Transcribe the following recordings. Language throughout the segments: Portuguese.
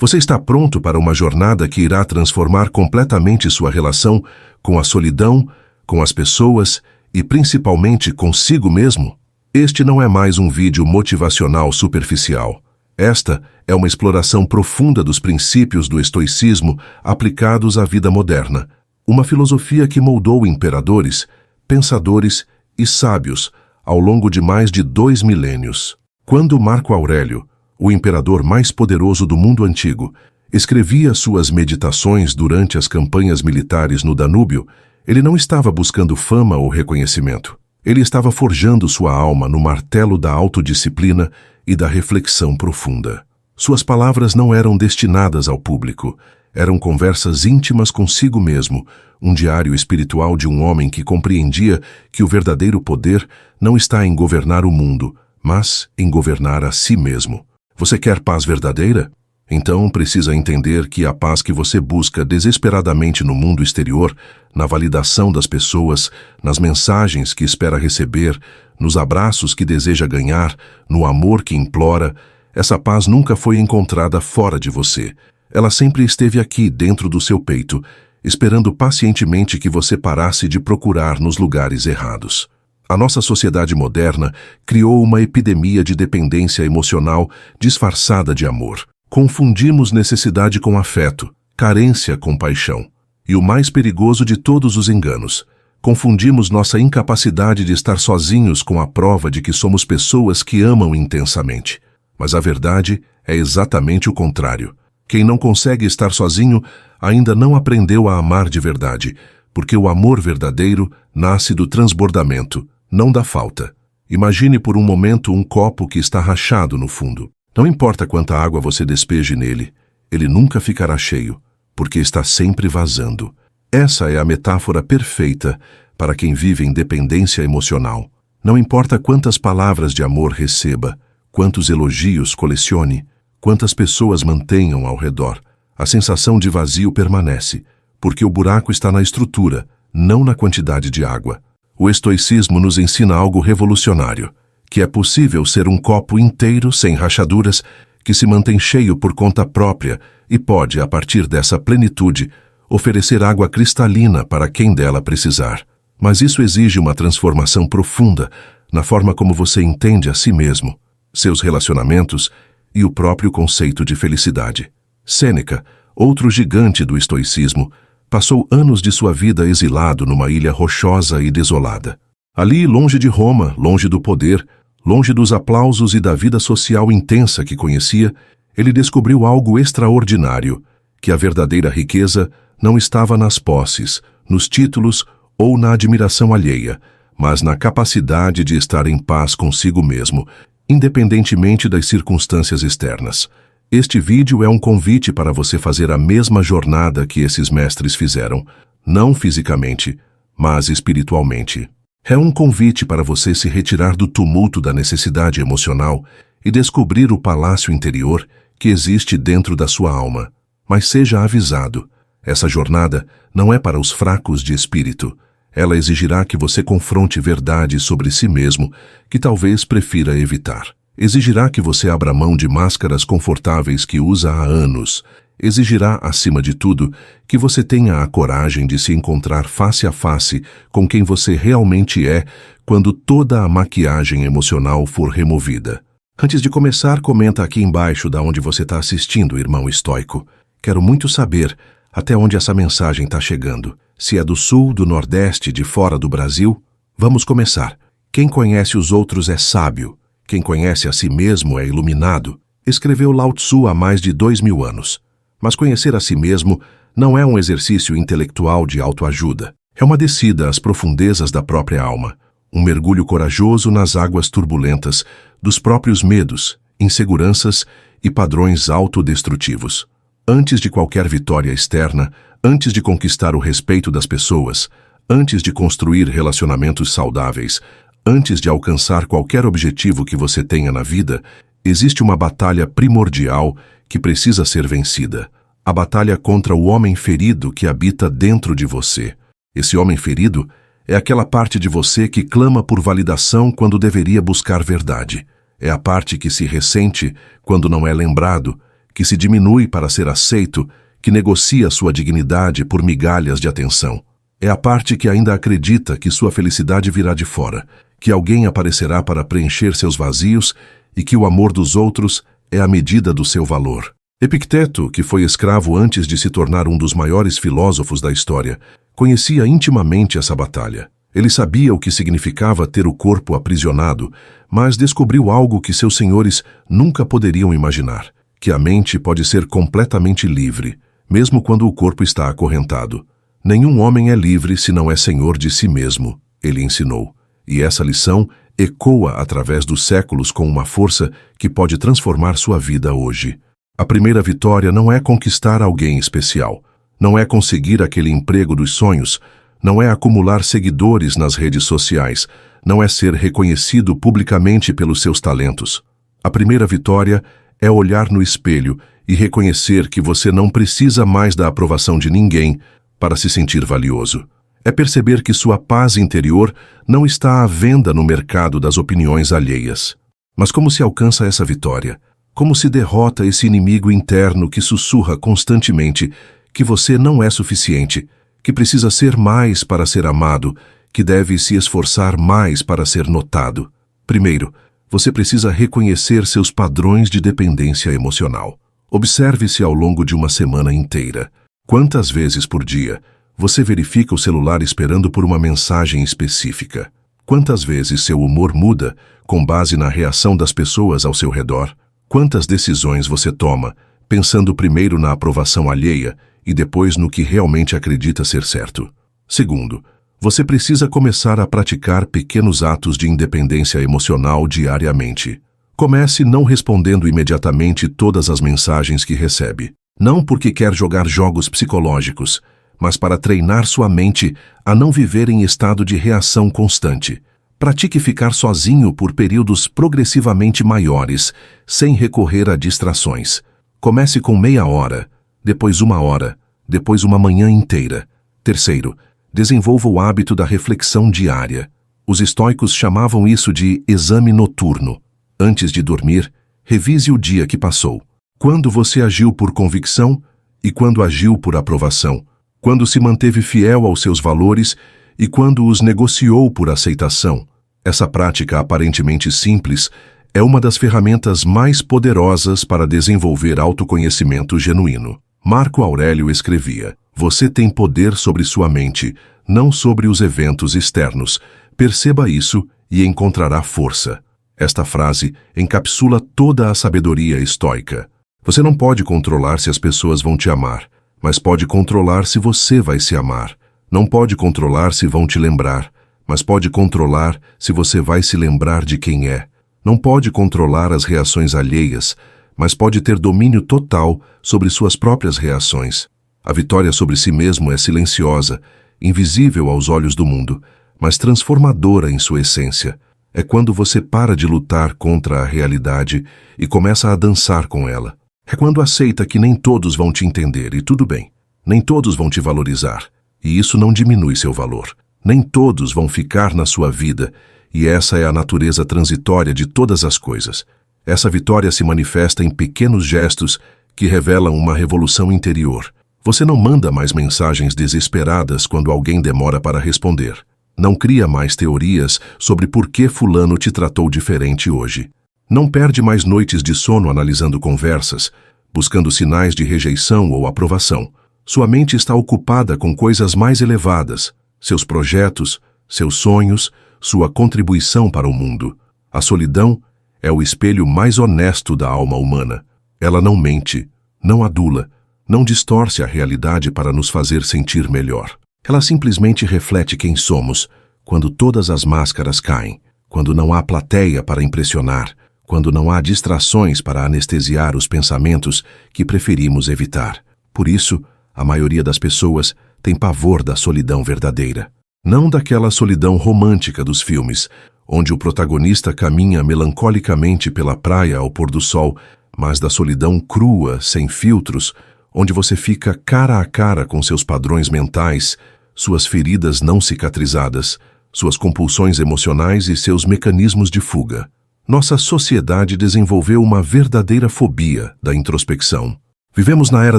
Você está pronto para uma jornada que irá transformar completamente sua relação com a solidão, com as pessoas e principalmente consigo mesmo? Este não é mais um vídeo motivacional superficial. Esta é uma exploração profunda dos princípios do estoicismo aplicados à vida moderna, uma filosofia que moldou imperadores, pensadores e sábios ao longo de mais de 2 milênios. Quando Marco Aurélio, o imperador mais poderoso do mundo antigo, escrevia suas meditações durante as campanhas militares no Danúbio, ele não estava buscando fama ou reconhecimento. Ele estava forjando sua alma no martelo da autodisciplina e da reflexão profunda. Suas palavras não eram destinadas ao público, eram conversas íntimas consigo mesmo, um diário espiritual de um homem que compreendia que o verdadeiro poder não está em governar o mundo, mas em governar a si mesmo. Você quer paz verdadeira? Então precisa entender que a paz que você busca desesperadamente no mundo exterior, na validação das pessoas, nas mensagens que espera receber, nos abraços que deseja ganhar, no amor que implora, essa paz nunca foi encontrada fora de você. Ela sempre esteve aqui dentro do seu peito, esperando pacientemente que você parasse de procurar nos lugares errados. A nossa sociedade moderna criou uma epidemia de dependência emocional disfarçada de amor. Confundimos necessidade com afeto, carência com paixão. E o mais perigoso de todos os enganos, confundimos nossa incapacidade de estar sozinhos com a prova de que somos pessoas que amam intensamente. Mas a verdade é exatamente o contrário. Quem não consegue estar sozinho ainda não aprendeu a amar de verdade, porque o amor verdadeiro nasce do transbordamento, não da falta. Imagine por um momento um copo que está rachado no fundo. Não importa quanta água você despeje nele, ele nunca ficará cheio, porque está sempre vazando. Essa é a metáfora perfeita para quem vive em dependência emocional. Não importa quantas palavras de amor receba, quantos elogios colecione, quantas pessoas mantenham ao redor, a sensação de vazio permanece, porque o buraco está na estrutura, não na quantidade de água. O estoicismo nos ensina algo revolucionário, que é possível ser um copo inteiro sem rachaduras, que se mantém cheio por conta própria e pode, a partir dessa plenitude, oferecer água cristalina para quem dela precisar. Mas isso exige uma transformação profunda na forma como você entende a si mesmo, seus relacionamentos e o próprio conceito de felicidade. Sêneca, outro gigante do estoicismo, passou anos de sua vida exilado numa ilha rochosa e desolada. Ali, longe de Roma, longe do poder, longe dos aplausos e da vida social intensa que conhecia, ele descobriu algo extraordinário, que a verdadeira riqueza não estava nas posses, nos títulos ou na admiração alheia, mas na capacidade de estar em paz consigo mesmo, independentemente das circunstâncias externas. Este vídeo é um convite para você fazer a mesma jornada que esses mestres fizeram, não fisicamente, mas espiritualmente. É um convite para você se retirar do tumulto da necessidade emocional e descobrir o palácio interior que existe dentro da sua alma. Mas seja avisado, essa jornada não é para os fracos de espírito. Ela exigirá que você confronte verdades sobre si mesmo que talvez prefira evitar. Exigirá que você abra mão de máscaras confortáveis que usa há anos. Exigirá, acima de tudo, que você tenha a coragem de se encontrar face a face com quem você realmente é quando toda a maquiagem emocional for removida. Antes de começar, comenta aqui embaixo da onde você está assistindo, irmão estoico. Quero muito saber até onde essa mensagem está chegando. Se é do sul, do nordeste, de fora do Brasil. Vamos começar. Quem conhece os outros é sábio. Quem conhece a si mesmo é iluminado. Escreveu Lao Tzu há mais de 2000 anos. Mas conhecer a si mesmo não é um exercício intelectual de autoajuda. É uma descida às profundezas da própria alma. Um mergulho corajoso nas águas turbulentas dos próprios medos, inseguranças e padrões autodestrutivos. Antes de qualquer vitória externa, antes de conquistar o respeito das pessoas, antes de construir relacionamentos saudáveis, antes de alcançar qualquer objetivo que você tenha na vida, existe uma batalha primordial que precisa ser vencida. A batalha contra o homem ferido que habita dentro de você. Esse homem ferido é aquela parte de você que clama por validação quando deveria buscar verdade. É a parte que se ressente quando não é lembrado, que se diminui para ser aceito, que negocia sua dignidade por migalhas de atenção. É a parte que ainda acredita que sua felicidade virá de fora, que alguém aparecerá para preencher seus vazios e que o amor dos outros é a medida do seu valor. Epicteto, que foi escravo antes de se tornar um dos maiores filósofos da história, conhecia intimamente essa batalha. Ele sabia o que significava ter o corpo aprisionado, mas descobriu algo que seus senhores nunca poderiam imaginar, que a mente pode ser completamente livre, mesmo quando o corpo está acorrentado. Nenhum homem é livre se não é senhor de si mesmo, ele ensinou. E essa lição ecoa através dos séculos com uma força que pode transformar sua vida hoje. A primeira vitória não é conquistar alguém especial, não é conseguir aquele emprego dos sonhos, não é acumular seguidores nas redes sociais, não é ser reconhecido publicamente pelos seus talentos. A primeira vitória é olhar no espelho e reconhecer que você não precisa mais da aprovação de ninguém para se sentir valioso. É perceber que sua paz interior não está à venda no mercado das opiniões alheias. Mas como se alcança essa vitória? Como se derrota esse inimigo interno que sussurra constantemente que você não é suficiente, que precisa ser mais para ser amado, que deve se esforçar mais para ser notado? Primeiro, você precisa reconhecer seus padrões de dependência emocional. Observe-se ao longo de uma semana inteira. Quantas vezes por dia você verifica o celular esperando por uma mensagem específica? Quantas vezes seu humor muda com base na reação das pessoas ao seu redor? Quantas decisões você toma pensando primeiro na aprovação alheia e depois no que realmente acredita ser certo? Segundo, você precisa começar a praticar pequenos atos de independência emocional diariamente. Comece não respondendo imediatamente todas as mensagens que recebe. Não porque quer jogar jogos psicológicos, mas para treinar sua mente a não viver em estado de reação constante. Pratique ficar sozinho por períodos progressivamente maiores, sem recorrer a distrações. Comece com meia hora, depois 1 hora, depois uma manhã inteira. Terceiro, desenvolva o hábito da reflexão diária. Os estoicos chamavam isso de exame noturno. Antes de dormir, revise o dia que passou. Quando você agiu por convicção e quando agiu por aprovação. Quando se manteve fiel aos seus valores e quando os negociou por aceitação. Essa prática aparentemente simples é uma das ferramentas mais poderosas para desenvolver autoconhecimento genuíno. Marco Aurélio escrevia: "Você tem poder sobre sua mente, não sobre os eventos externos. Perceba isso e encontrará força." Esta frase encapsula toda a sabedoria estoica. Você não pode controlar se as pessoas vão te amar, mas pode controlar se você vai se amar. Não pode controlar se vão te lembrar, mas pode controlar se você vai se lembrar de quem é. Não pode controlar as reações alheias, mas pode ter domínio total sobre suas próprias reações. A vitória sobre si mesmo é silenciosa, invisível aos olhos do mundo, mas transformadora em sua essência. É quando você para de lutar contra a realidade e começa a dançar com ela. É quando aceita que nem todos vão te entender e tudo bem. Nem todos vão te valorizar, e isso não diminui seu valor. Nem todos vão ficar na sua vida, e essa é a natureza transitória de todas as coisas. Essa vitória se manifesta em pequenos gestos que revelam uma revolução interior. Você não manda mais mensagens desesperadas quando alguém demora para responder. Não cria mais teorias sobre por que fulano te tratou diferente hoje. Não perde mais noites de sono analisando conversas, buscando sinais de rejeição ou aprovação. Sua mente está ocupada com coisas mais elevadas, seus projetos, seus sonhos, sua contribuição para o mundo. A solidão é o espelho mais honesto da alma humana. Ela não mente, não adula, não distorce a realidade para nos fazer sentir melhor. Ela simplesmente reflete quem somos, quando todas as máscaras caem, quando não há plateia para impressionar, quando não há distrações para anestesiar os pensamentos que preferimos evitar. Por isso, a maioria das pessoas tem pavor da solidão verdadeira. Não daquela solidão romântica dos filmes, onde o protagonista caminha melancolicamente pela praia ao pôr do sol, mas da solidão crua, sem filtros, onde você fica cara a cara com seus padrões mentais, suas feridas não cicatrizadas, suas compulsões emocionais e seus mecanismos de fuga. Nossa sociedade desenvolveu uma verdadeira fobia da introspecção. Vivemos na era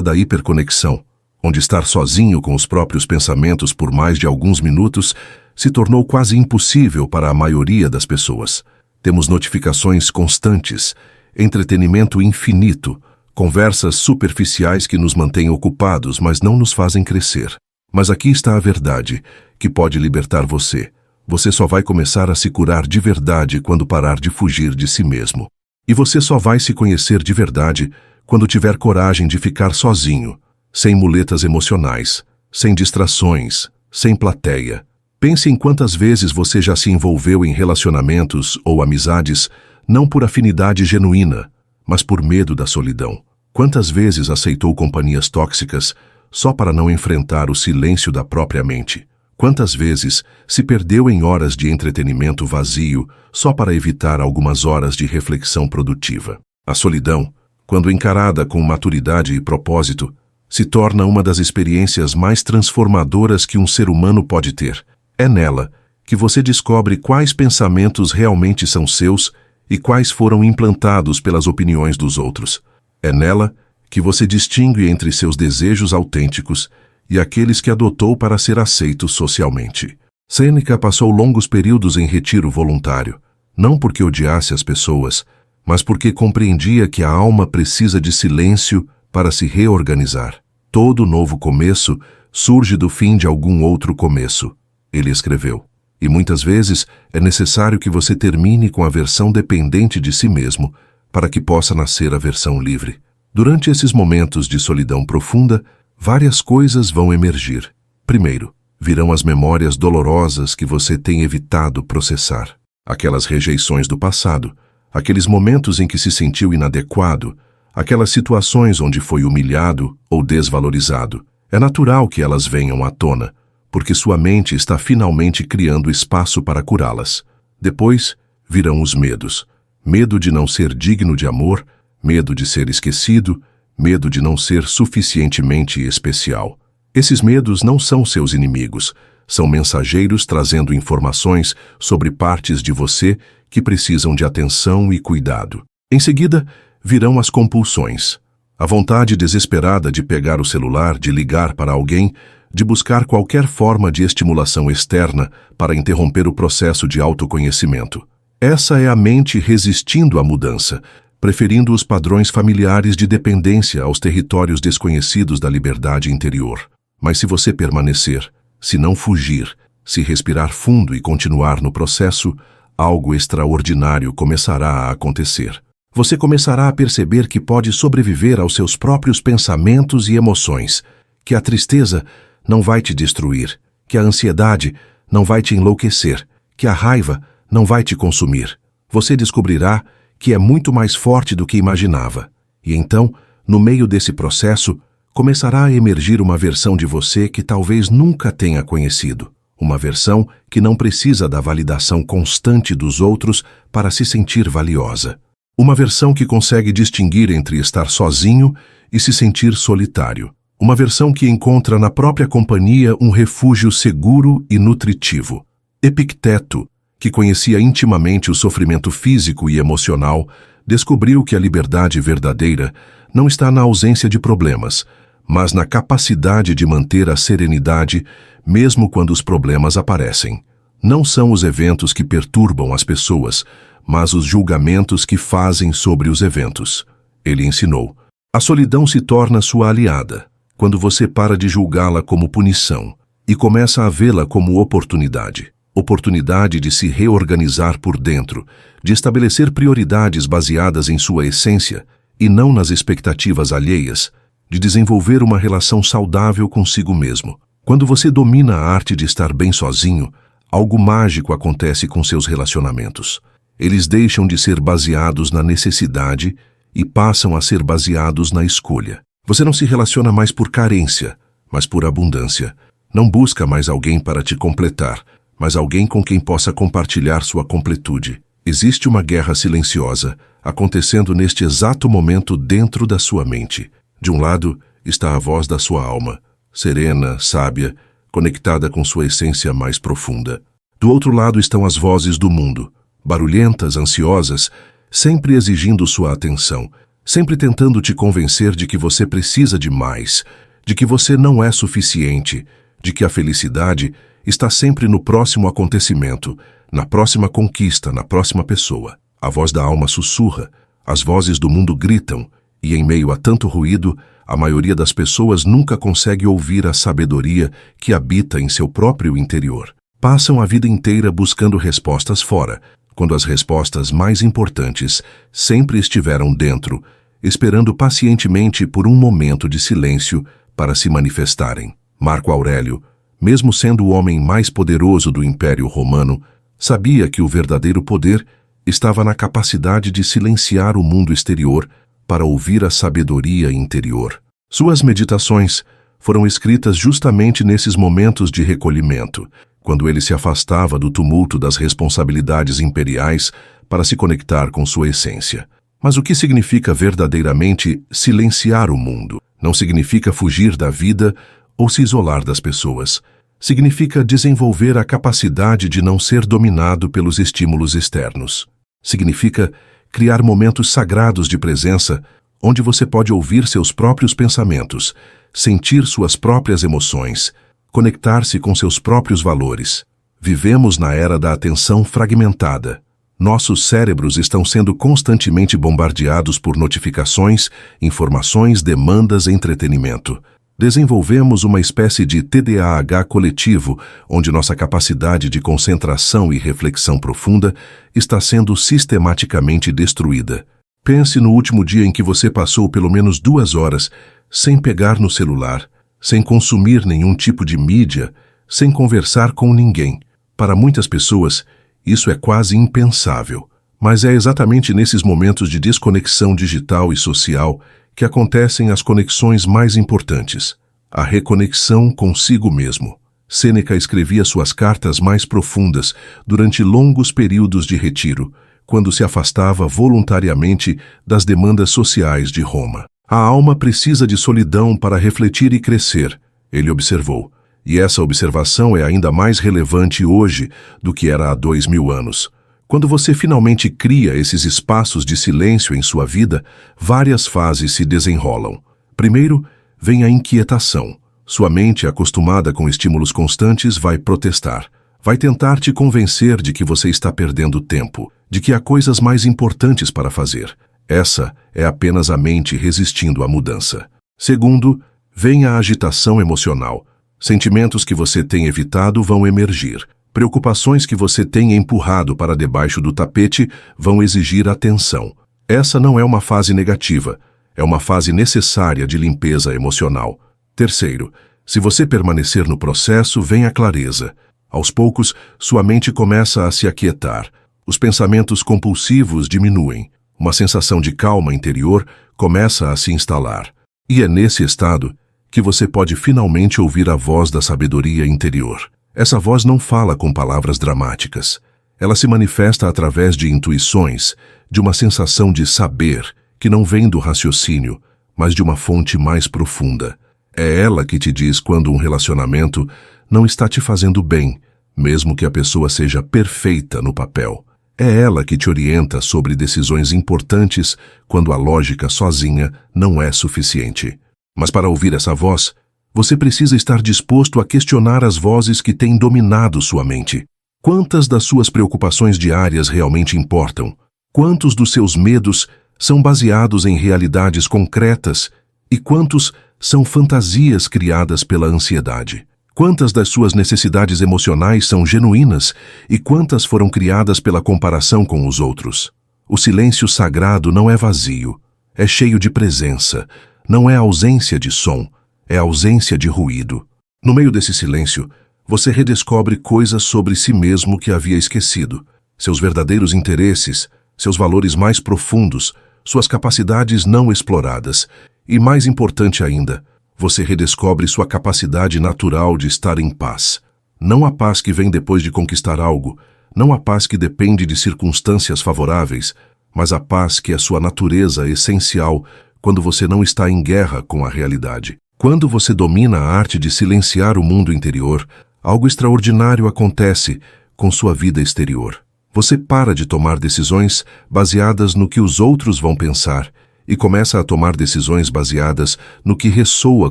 da hiperconexão, onde estar sozinho com os próprios pensamentos por mais de alguns minutos se tornou quase impossível para a maioria das pessoas. Temos notificações constantes, entretenimento infinito, conversas superficiais que nos mantêm ocupados, mas não nos fazem crescer. Mas aqui está a verdade, que pode libertar você. Você só vai começar a se curar de verdade quando parar de fugir de si mesmo. E você só vai se conhecer de verdade quando tiver coragem de ficar sozinho, sem muletas emocionais, sem distrações, sem plateia. Pense em quantas vezes você já se envolveu em relacionamentos ou amizades, não por afinidade genuína, mas por medo da solidão. Quantas vezes aceitou companhias tóxicas só para não enfrentar o silêncio da própria mente? Quantas vezes se perdeu em horas de entretenimento vazio só para evitar algumas horas de reflexão produtiva? A solidão, quando encarada com maturidade e propósito, se torna uma das experiências mais transformadoras que um ser humano pode ter. É nela que você descobre quais pensamentos realmente são seus e quais foram implantados pelas opiniões dos outros. É nela que você distingue entre seus desejos autênticos e aqueles que adotou para ser aceito socialmente. Sêneca passou longos períodos em retiro voluntário, não porque odiasse as pessoas, mas porque compreendia que a alma precisa de silêncio para se reorganizar. Todo novo começo surge do fim de algum outro começo, ele escreveu. E muitas vezes é necessário que você termine com a versão dependente de si mesmo para que possa nascer a versão livre. Durante esses momentos de solidão profunda, várias coisas vão emergir. Primeiro, virão as memórias dolorosas que você tem evitado processar. Aquelas rejeições do passado, aqueles momentos em que se sentiu inadequado, aquelas situações onde foi humilhado ou desvalorizado. É natural que elas venham à tona, porque sua mente está finalmente criando espaço para curá-las. Depois, virão os medos. Medo de não ser digno de amor, medo de ser esquecido, medo de não ser suficientemente especial. Esses medos não são seus inimigos, são mensageiros trazendo informações sobre partes de você que precisam de atenção e cuidado. Em seguida, virão as compulsões. A vontade desesperada de pegar o celular, de ligar para alguém, de buscar qualquer forma de estimulação externa para interromper o processo de autoconhecimento. Essa é a mente resistindo à mudança, preferindo os padrões familiares de dependência aos territórios desconhecidos da liberdade interior. Mas se você permanecer, se não fugir, se respirar fundo e continuar no processo, algo extraordinário começará a acontecer. Você começará a perceber que pode sobreviver aos seus próprios pensamentos e emoções, que a tristeza não vai te destruir, que a ansiedade não vai te enlouquecer, que a raiva não vai te consumir. Você descobrirá que é muito mais forte do que imaginava. E então, no meio desse processo, começará a emergir uma versão de você que talvez nunca tenha conhecido. Uma versão que não precisa da validação constante dos outros para se sentir valiosa. Uma versão que consegue distinguir entre estar sozinho e se sentir solitário. Uma versão que encontra na própria companhia um refúgio seguro e nutritivo. Epicteto, que conhecia intimamente o sofrimento físico e emocional, descobriu que a liberdade verdadeira não está na ausência de problemas, mas na capacidade de manter a serenidade mesmo quando os problemas aparecem. Não são os eventos que perturbam as pessoas, mas os julgamentos que fazem sobre os eventos. Ele ensinou. A solidão se torna sua aliada, quando você para de julgá-la como punição e começa a vê-la como oportunidade. Oportunidade de se reorganizar por dentro, de estabelecer prioridades baseadas em sua essência e não nas expectativas alheias, de desenvolver uma relação saudável consigo mesmo. Quando você domina a arte de estar bem sozinho, algo mágico acontece com seus relacionamentos. Eles deixam de ser baseados na necessidade e passam a ser baseados na escolha. Você não se relaciona mais por carência, mas por abundância. Não busca mais alguém para te completar, mas alguém com quem possa compartilhar sua completude. Existe uma guerra silenciosa acontecendo neste exato momento dentro da sua mente. De um lado está a voz da sua alma, serena, sábia, conectada com sua essência mais profunda. Do outro lado estão as vozes do mundo, barulhentas, ansiosas, sempre exigindo sua atenção, sempre tentando te convencer de que você precisa de mais, de que você não é suficiente, de que a felicidade está sempre no próximo acontecimento, na próxima conquista, na próxima pessoa. A voz da alma sussurra, as vozes do mundo gritam, e em meio a tanto ruído, a maioria das pessoas nunca consegue ouvir a sabedoria que habita em seu próprio interior. Passam a vida inteira buscando respostas fora, quando as respostas mais importantes sempre estiveram dentro, esperando pacientemente por um momento de silêncio para se manifestarem. Marco Aurélio, mesmo sendo o homem mais poderoso do Império Romano, sabia que o verdadeiro poder estava na capacidade de silenciar o mundo exterior para ouvir a sabedoria interior. Suas meditações foram escritas justamente nesses momentos de recolhimento, quando ele se afastava do tumulto das responsabilidades imperiais para se conectar com sua essência. Mas o que significa verdadeiramente silenciar o mundo? Não significa fugir da vida ou se isolar das pessoas. Significa desenvolver a capacidade de não ser dominado pelos estímulos externos. Significa criar momentos sagrados de presença onde você pode ouvir seus próprios pensamentos, sentir suas próprias emoções, conectar-se com seus próprios valores. Vivemos na era da atenção fragmentada. Nossos cérebros estão sendo constantemente bombardeados por notificações, informações, demandas e entretenimento. Desenvolvemos uma espécie de TDAH coletivo, onde nossa capacidade de concentração e reflexão profunda está sendo sistematicamente destruída. Pense no último dia em que você passou pelo menos 2 horas sem pegar no celular, sem consumir nenhum tipo de mídia, sem conversar com ninguém. Para muitas pessoas, isso é quase impensável, mas é exatamente nesses momentos de desconexão digital e social que acontecem as conexões mais importantes. A reconexão consigo mesmo. Sêneca escrevia suas cartas mais profundas durante longos períodos de retiro, quando se afastava voluntariamente das demandas sociais de Roma. A alma precisa de solidão para refletir e crescer, ele observou, e essa observação é ainda mais relevante hoje do que era há 2000 anos. Quando você finalmente cria esses espaços de silêncio em sua vida, várias fases se desenrolam. Primeiro, vem a inquietação. Sua mente, acostumada com estímulos constantes, vai protestar. Vai tentar te convencer de que você está perdendo tempo, de que há coisas mais importantes para fazer. Essa é apenas a mente resistindo à mudança. Segundo, vem a agitação emocional. Sentimentos que você tem evitado vão emergir. Preocupações que você tem empurrado para debaixo do tapete vão exigir atenção. Essa não é uma fase negativa, é uma fase necessária de limpeza emocional. Terceiro, se você permanecer no processo, vem a clareza. Aos poucos, sua mente começa a se aquietar. Os pensamentos compulsivos diminuem. Uma sensação de calma interior começa a se instalar. E é nesse estado que você pode finalmente ouvir a voz da sabedoria interior. Essa voz não fala com palavras dramáticas. Ela se manifesta através de intuições, de uma sensação de saber, que não vem do raciocínio, mas de uma fonte mais profunda. É ela que te diz quando um relacionamento não está te fazendo bem, mesmo que a pessoa seja perfeita no papel. É ela que te orienta sobre decisões importantes quando a lógica sozinha não é suficiente. Mas para ouvir essa voz, você precisa estar disposto a questionar as vozes que têm dominado sua mente. Quantas das suas preocupações diárias realmente importam? Quantos dos seus medos são baseados em realidades concretas e quantos são fantasias criadas pela ansiedade? Quantas das suas necessidades emocionais são genuínas e quantas foram criadas pela comparação com os outros? O silêncio sagrado não é vazio, é cheio de presença, não é ausência de som, é ausência de ruído. No meio desse silêncio, você redescobre coisas sobre si mesmo que havia esquecido, seus verdadeiros interesses, seus valores mais profundos, suas capacidades não exploradas e, mais importante ainda, você redescobre sua capacidade natural de estar em paz. Não a paz que vem depois de conquistar algo, não a paz que depende de circunstâncias favoráveis, mas a paz que é sua natureza essencial quando você não está em guerra com a realidade. Quando você domina a arte de silenciar o mundo interior, algo extraordinário acontece com sua vida exterior. Você para de tomar decisões baseadas no que os outros vão pensar e começa a tomar decisões baseadas no que ressoa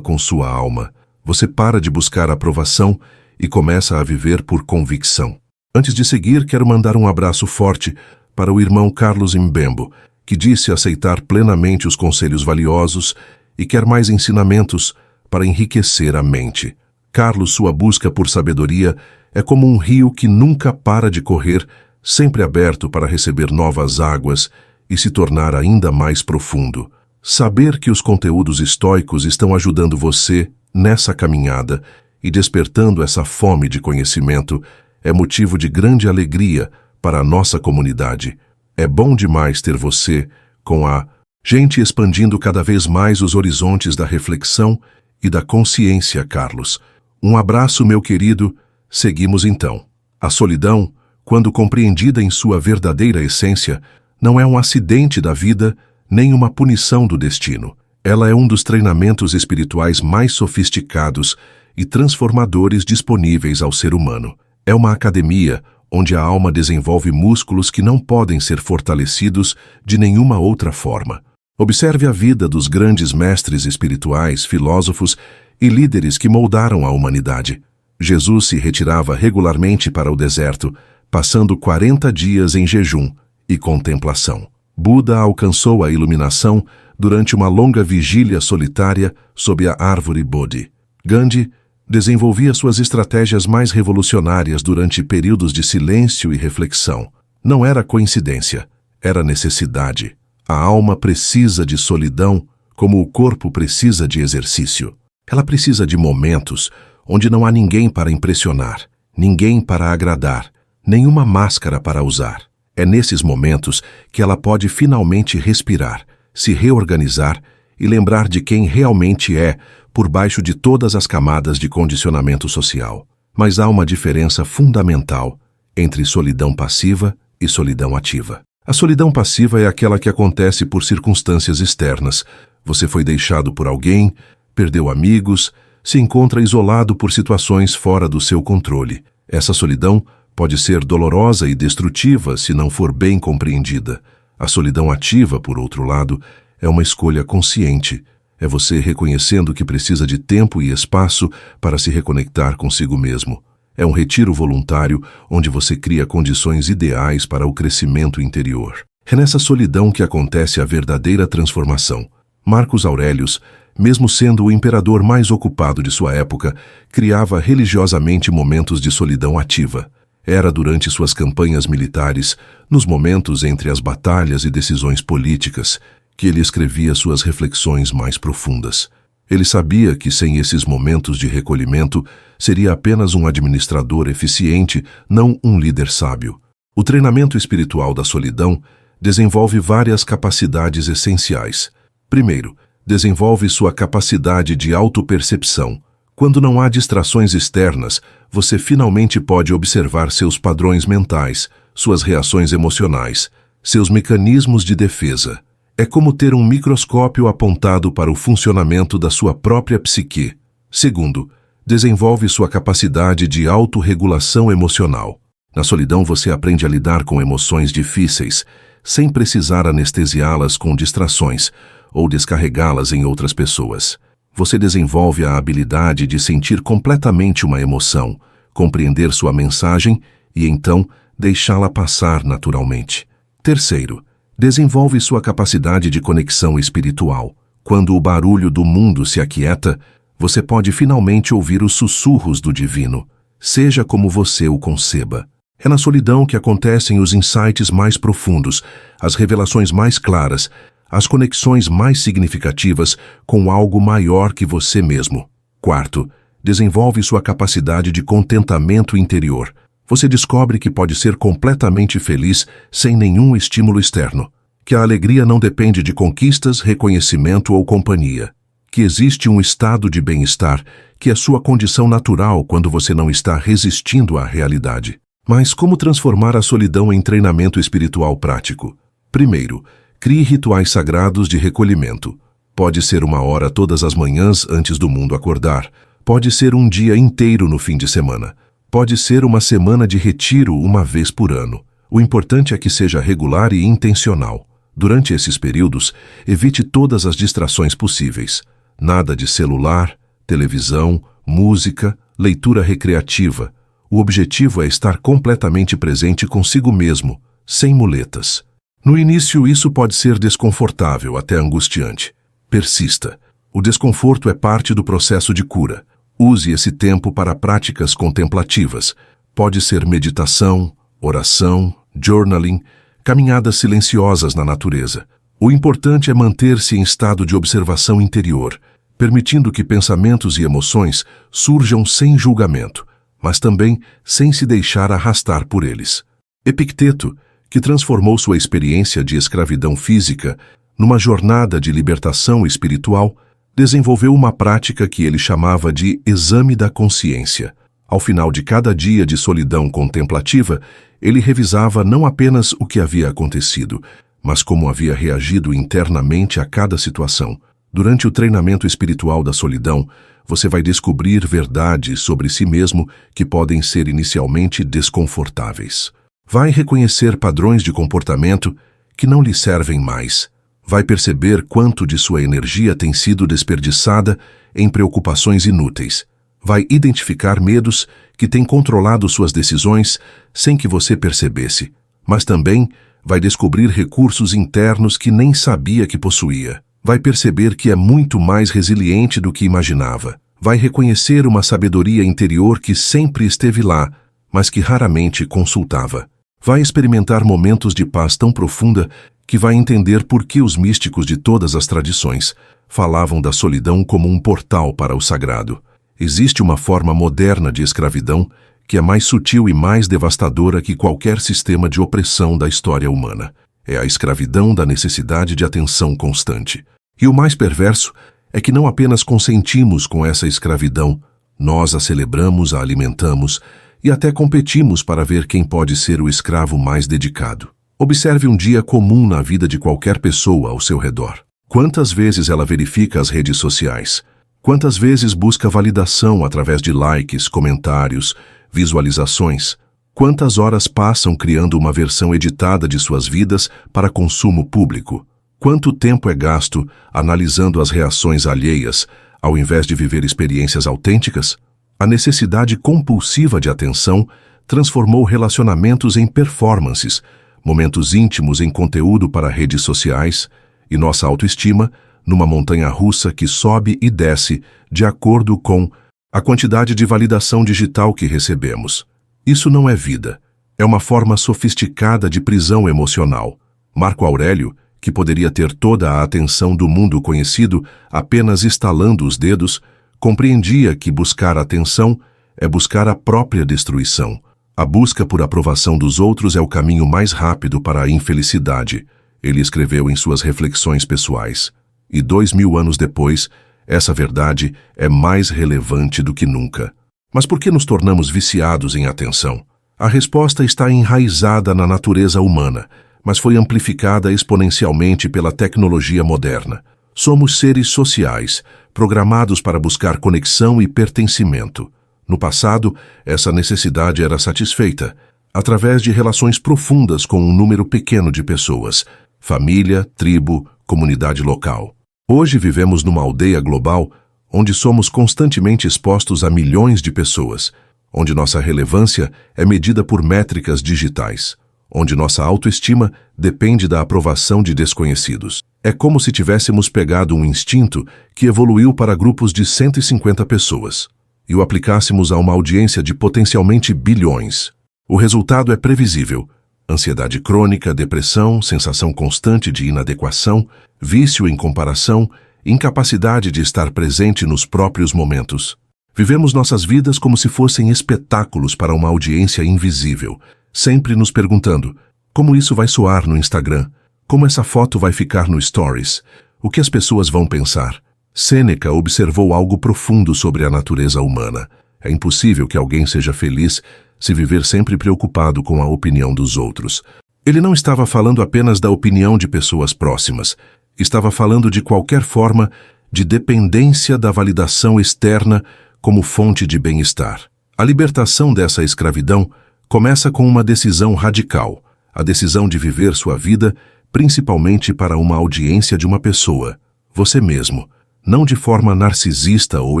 com sua alma. Você para de buscar aprovação e começa a viver por convicção. Antes de seguir, quero mandar um abraço forte para o irmão Carlos Mbembo, que disse aceitar plenamente os conselhos valiosos e quer mais ensinamentos para enriquecer a mente. Carlos, sua busca por sabedoria é como um rio que nunca para de correr, sempre aberto para receber novas águas e se tornar ainda mais profundo. Saber que os conteúdos estoicos estão ajudando você nessa caminhada e despertando essa fome de conhecimento é motivo de grande alegria para a nossa comunidade. É bom demais ter você com a gente expandindo cada vez mais os horizontes da reflexão e da consciência, Carlos. Um abraço, meu querido. Seguimos então. A solidão, quando compreendida em sua verdadeira essência, não é um acidente da vida nem uma punição do destino. Ela é um dos treinamentos espirituais mais sofisticados e transformadores disponíveis ao ser humano. É uma academia onde a alma desenvolve músculos que não podem ser fortalecidos de nenhuma outra forma. Observe a vida dos grandes mestres espirituais, filósofos e líderes que moldaram a humanidade. Jesus se retirava regularmente para o deserto, passando 40 dias em jejum e contemplação. Buda alcançou a iluminação durante uma longa vigília solitária sob a árvore Bodhi. Gandhi desenvolvia suas estratégias mais revolucionárias durante períodos de silêncio e reflexão. Não era coincidência, era necessidade. A alma precisa de solidão como o corpo precisa de exercício. Ela precisa de momentos onde não há ninguém para impressionar, ninguém para agradar, nenhuma máscara para usar. É nesses momentos que ela pode finalmente respirar, se reorganizar e lembrar de quem realmente é por baixo de todas as camadas de condicionamento social. Mas há uma diferença fundamental entre solidão passiva e solidão ativa. A solidão passiva é aquela que acontece por circunstâncias externas. Você foi deixado por alguém, perdeu amigos, se encontra isolado por situações fora do seu controle. Essa solidão pode ser dolorosa e destrutiva se não for bem compreendida. A solidão ativa, por outro lado, é uma escolha consciente. É você reconhecendo que precisa de tempo e espaço para se reconectar consigo mesmo. É um retiro voluntário onde você cria condições ideais para o crescimento interior. É nessa solidão que acontece a verdadeira transformação. Marcos Aurelius, mesmo sendo o imperador mais ocupado de sua época, criava religiosamente momentos de solidão ativa. Era durante suas campanhas militares, nos momentos entre as batalhas e decisões políticas, que ele escrevia suas reflexões mais profundas. Ele sabia que sem esses momentos de recolhimento, seria apenas um administrador eficiente, não um líder sábio. O treinamento espiritual da solidão desenvolve várias capacidades essenciais. Primeiro, desenvolve sua capacidade de autopercepção. Quando não há distrações externas, você finalmente pode observar seus padrões mentais, suas reações emocionais, seus mecanismos de defesa. É como ter um microscópio apontado para o funcionamento da sua própria psique. Segundo, desenvolve sua capacidade de autorregulação emocional. Na solidão você aprende a lidar com emoções difíceis, sem precisar anestesiá-las com distrações ou descarregá-las em outras pessoas. Você desenvolve a habilidade de sentir completamente uma emoção, compreender sua mensagem e então deixá-la passar naturalmente. Terceiro, desenvolve sua capacidade de conexão espiritual. Quando o barulho do mundo se aquieta, você pode finalmente ouvir os sussurros do divino, seja como você o conceba. É na solidão que acontecem os insights mais profundos, as revelações mais claras, as conexões mais significativas com algo maior que você mesmo. Quarto, desenvolve sua capacidade de contentamento interior. Você descobre que pode ser completamente feliz sem nenhum estímulo externo, que a alegria não depende de conquistas, reconhecimento ou companhia, que existe um estado de bem-estar que é sua condição natural quando você não está resistindo à realidade. Mas como transformar a solidão em treinamento espiritual prático? Primeiro, crie rituais sagrados de recolhimento. Pode ser 1 hora todas as manhãs antes do mundo acordar. Pode ser um dia inteiro no fim de semana. Pode ser uma semana de retiro 1 vez por ano. O importante é que seja regular e intencional. Durante esses períodos, evite todas as distrações possíveis. Nada de celular, televisão, música, leitura recreativa. O objetivo é estar completamente presente consigo mesmo, sem muletas. No início, isso pode ser desconfortável, até angustiante. Persista. O desconforto é parte do processo de cura. Use esse tempo para práticas contemplativas. Pode ser meditação, oração, journaling, caminhadas silenciosas na natureza. O importante é manter-se em estado de observação interior, permitindo que pensamentos e emoções surjam sem julgamento, mas também sem se deixar arrastar por eles. Epicteto, que transformou sua experiência de escravidão física numa jornada de libertação espiritual, desenvolveu uma prática que ele chamava de exame da consciência. Ao final de cada dia de solidão contemplativa, ele revisava não apenas o que havia acontecido, mas como havia reagido internamente a cada situação. Durante o treinamento espiritual da solidão, você vai descobrir verdades sobre si mesmo que podem ser inicialmente desconfortáveis. Vai reconhecer padrões de comportamento que não lhe servem mais. Vai perceber quanto de sua energia tem sido desperdiçada em preocupações inúteis. Vai identificar medos que têm controlado suas decisões sem que você percebesse, mas também vai descobrir recursos internos que nem sabia que possuía. Vai perceber que é muito mais resiliente do que imaginava. Vai reconhecer uma sabedoria interior que sempre esteve lá, mas que raramente consultava. Vai experimentar momentos de paz tão profunda que vai entender por que os místicos de todas as tradições falavam da solidão como um portal para o sagrado. Existe uma forma moderna de escravidão que é mais sutil e mais devastadora que qualquer sistema de opressão da história humana. É a escravidão da necessidade de atenção constante. E o mais perverso é que não apenas consentimos com essa escravidão, nós a celebramos, a alimentamos e até competimos para ver quem pode ser o escravo mais dedicado. Observe um dia comum na vida de qualquer pessoa ao seu redor. Quantas vezes ela verifica as redes sociais? Quantas vezes busca validação através de likes, comentários, visualizações? Quantas horas passam criando uma versão editada de suas vidas para consumo público? Quanto tempo é gasto analisando as reações alheias, ao invés de viver experiências autênticas? A necessidade compulsiva de atenção transformou relacionamentos em performances, momentos íntimos em conteúdo para redes sociais e nossa autoestima numa montanha-russa que sobe e desce de acordo com a quantidade de validação digital que recebemos. Isso não é vida. É uma forma sofisticada de prisão emocional. Marco Aurélio, que poderia ter toda a atenção do mundo conhecido apenas estalando os dedos, compreendia que buscar atenção é buscar a própria destruição. A busca por aprovação dos outros é o caminho mais rápido para a infelicidade, ele escreveu em suas reflexões pessoais. E 2000 anos depois, essa verdade é mais relevante do que nunca. Mas por que nos tornamos viciados em atenção? A resposta está enraizada na natureza humana, mas foi amplificada exponencialmente pela tecnologia moderna. Somos seres sociais, programados para buscar conexão e pertencimento. No passado, essa necessidade era satisfeita através de relações profundas com um número pequeno de pessoas, família, tribo, comunidade local. Hoje vivemos numa aldeia global onde somos constantemente expostos a milhões de pessoas, onde nossa relevância é medida por métricas digitais, onde nossa autoestima depende da aprovação de desconhecidos. É como se tivéssemos pegado um instinto que evoluiu para grupos de 150 pessoas e o aplicássemos a uma audiência de potencialmente bilhões. O resultado é previsível: ansiedade crônica, depressão, sensação constante de inadequação, vício em comparação, incapacidade de estar presente nos próprios momentos. Vivemos nossas vidas como se fossem espetáculos para uma audiência invisível, sempre nos perguntando: como isso vai soar no Instagram? Como essa foto vai ficar no Stories? O que as pessoas vão pensar? Sêneca observou algo profundo sobre a natureza humana. É impossível que alguém seja feliz se viver sempre preocupado com a opinião dos outros. Ele não estava falando apenas da opinião de pessoas próximas. Estava falando de qualquer forma de dependência da validação externa como fonte de bem-estar. A libertação dessa escravidão começa com uma decisão radical: a decisão de viver sua vida principalmente para uma audiência de uma pessoa, você mesmo, não de forma narcisista ou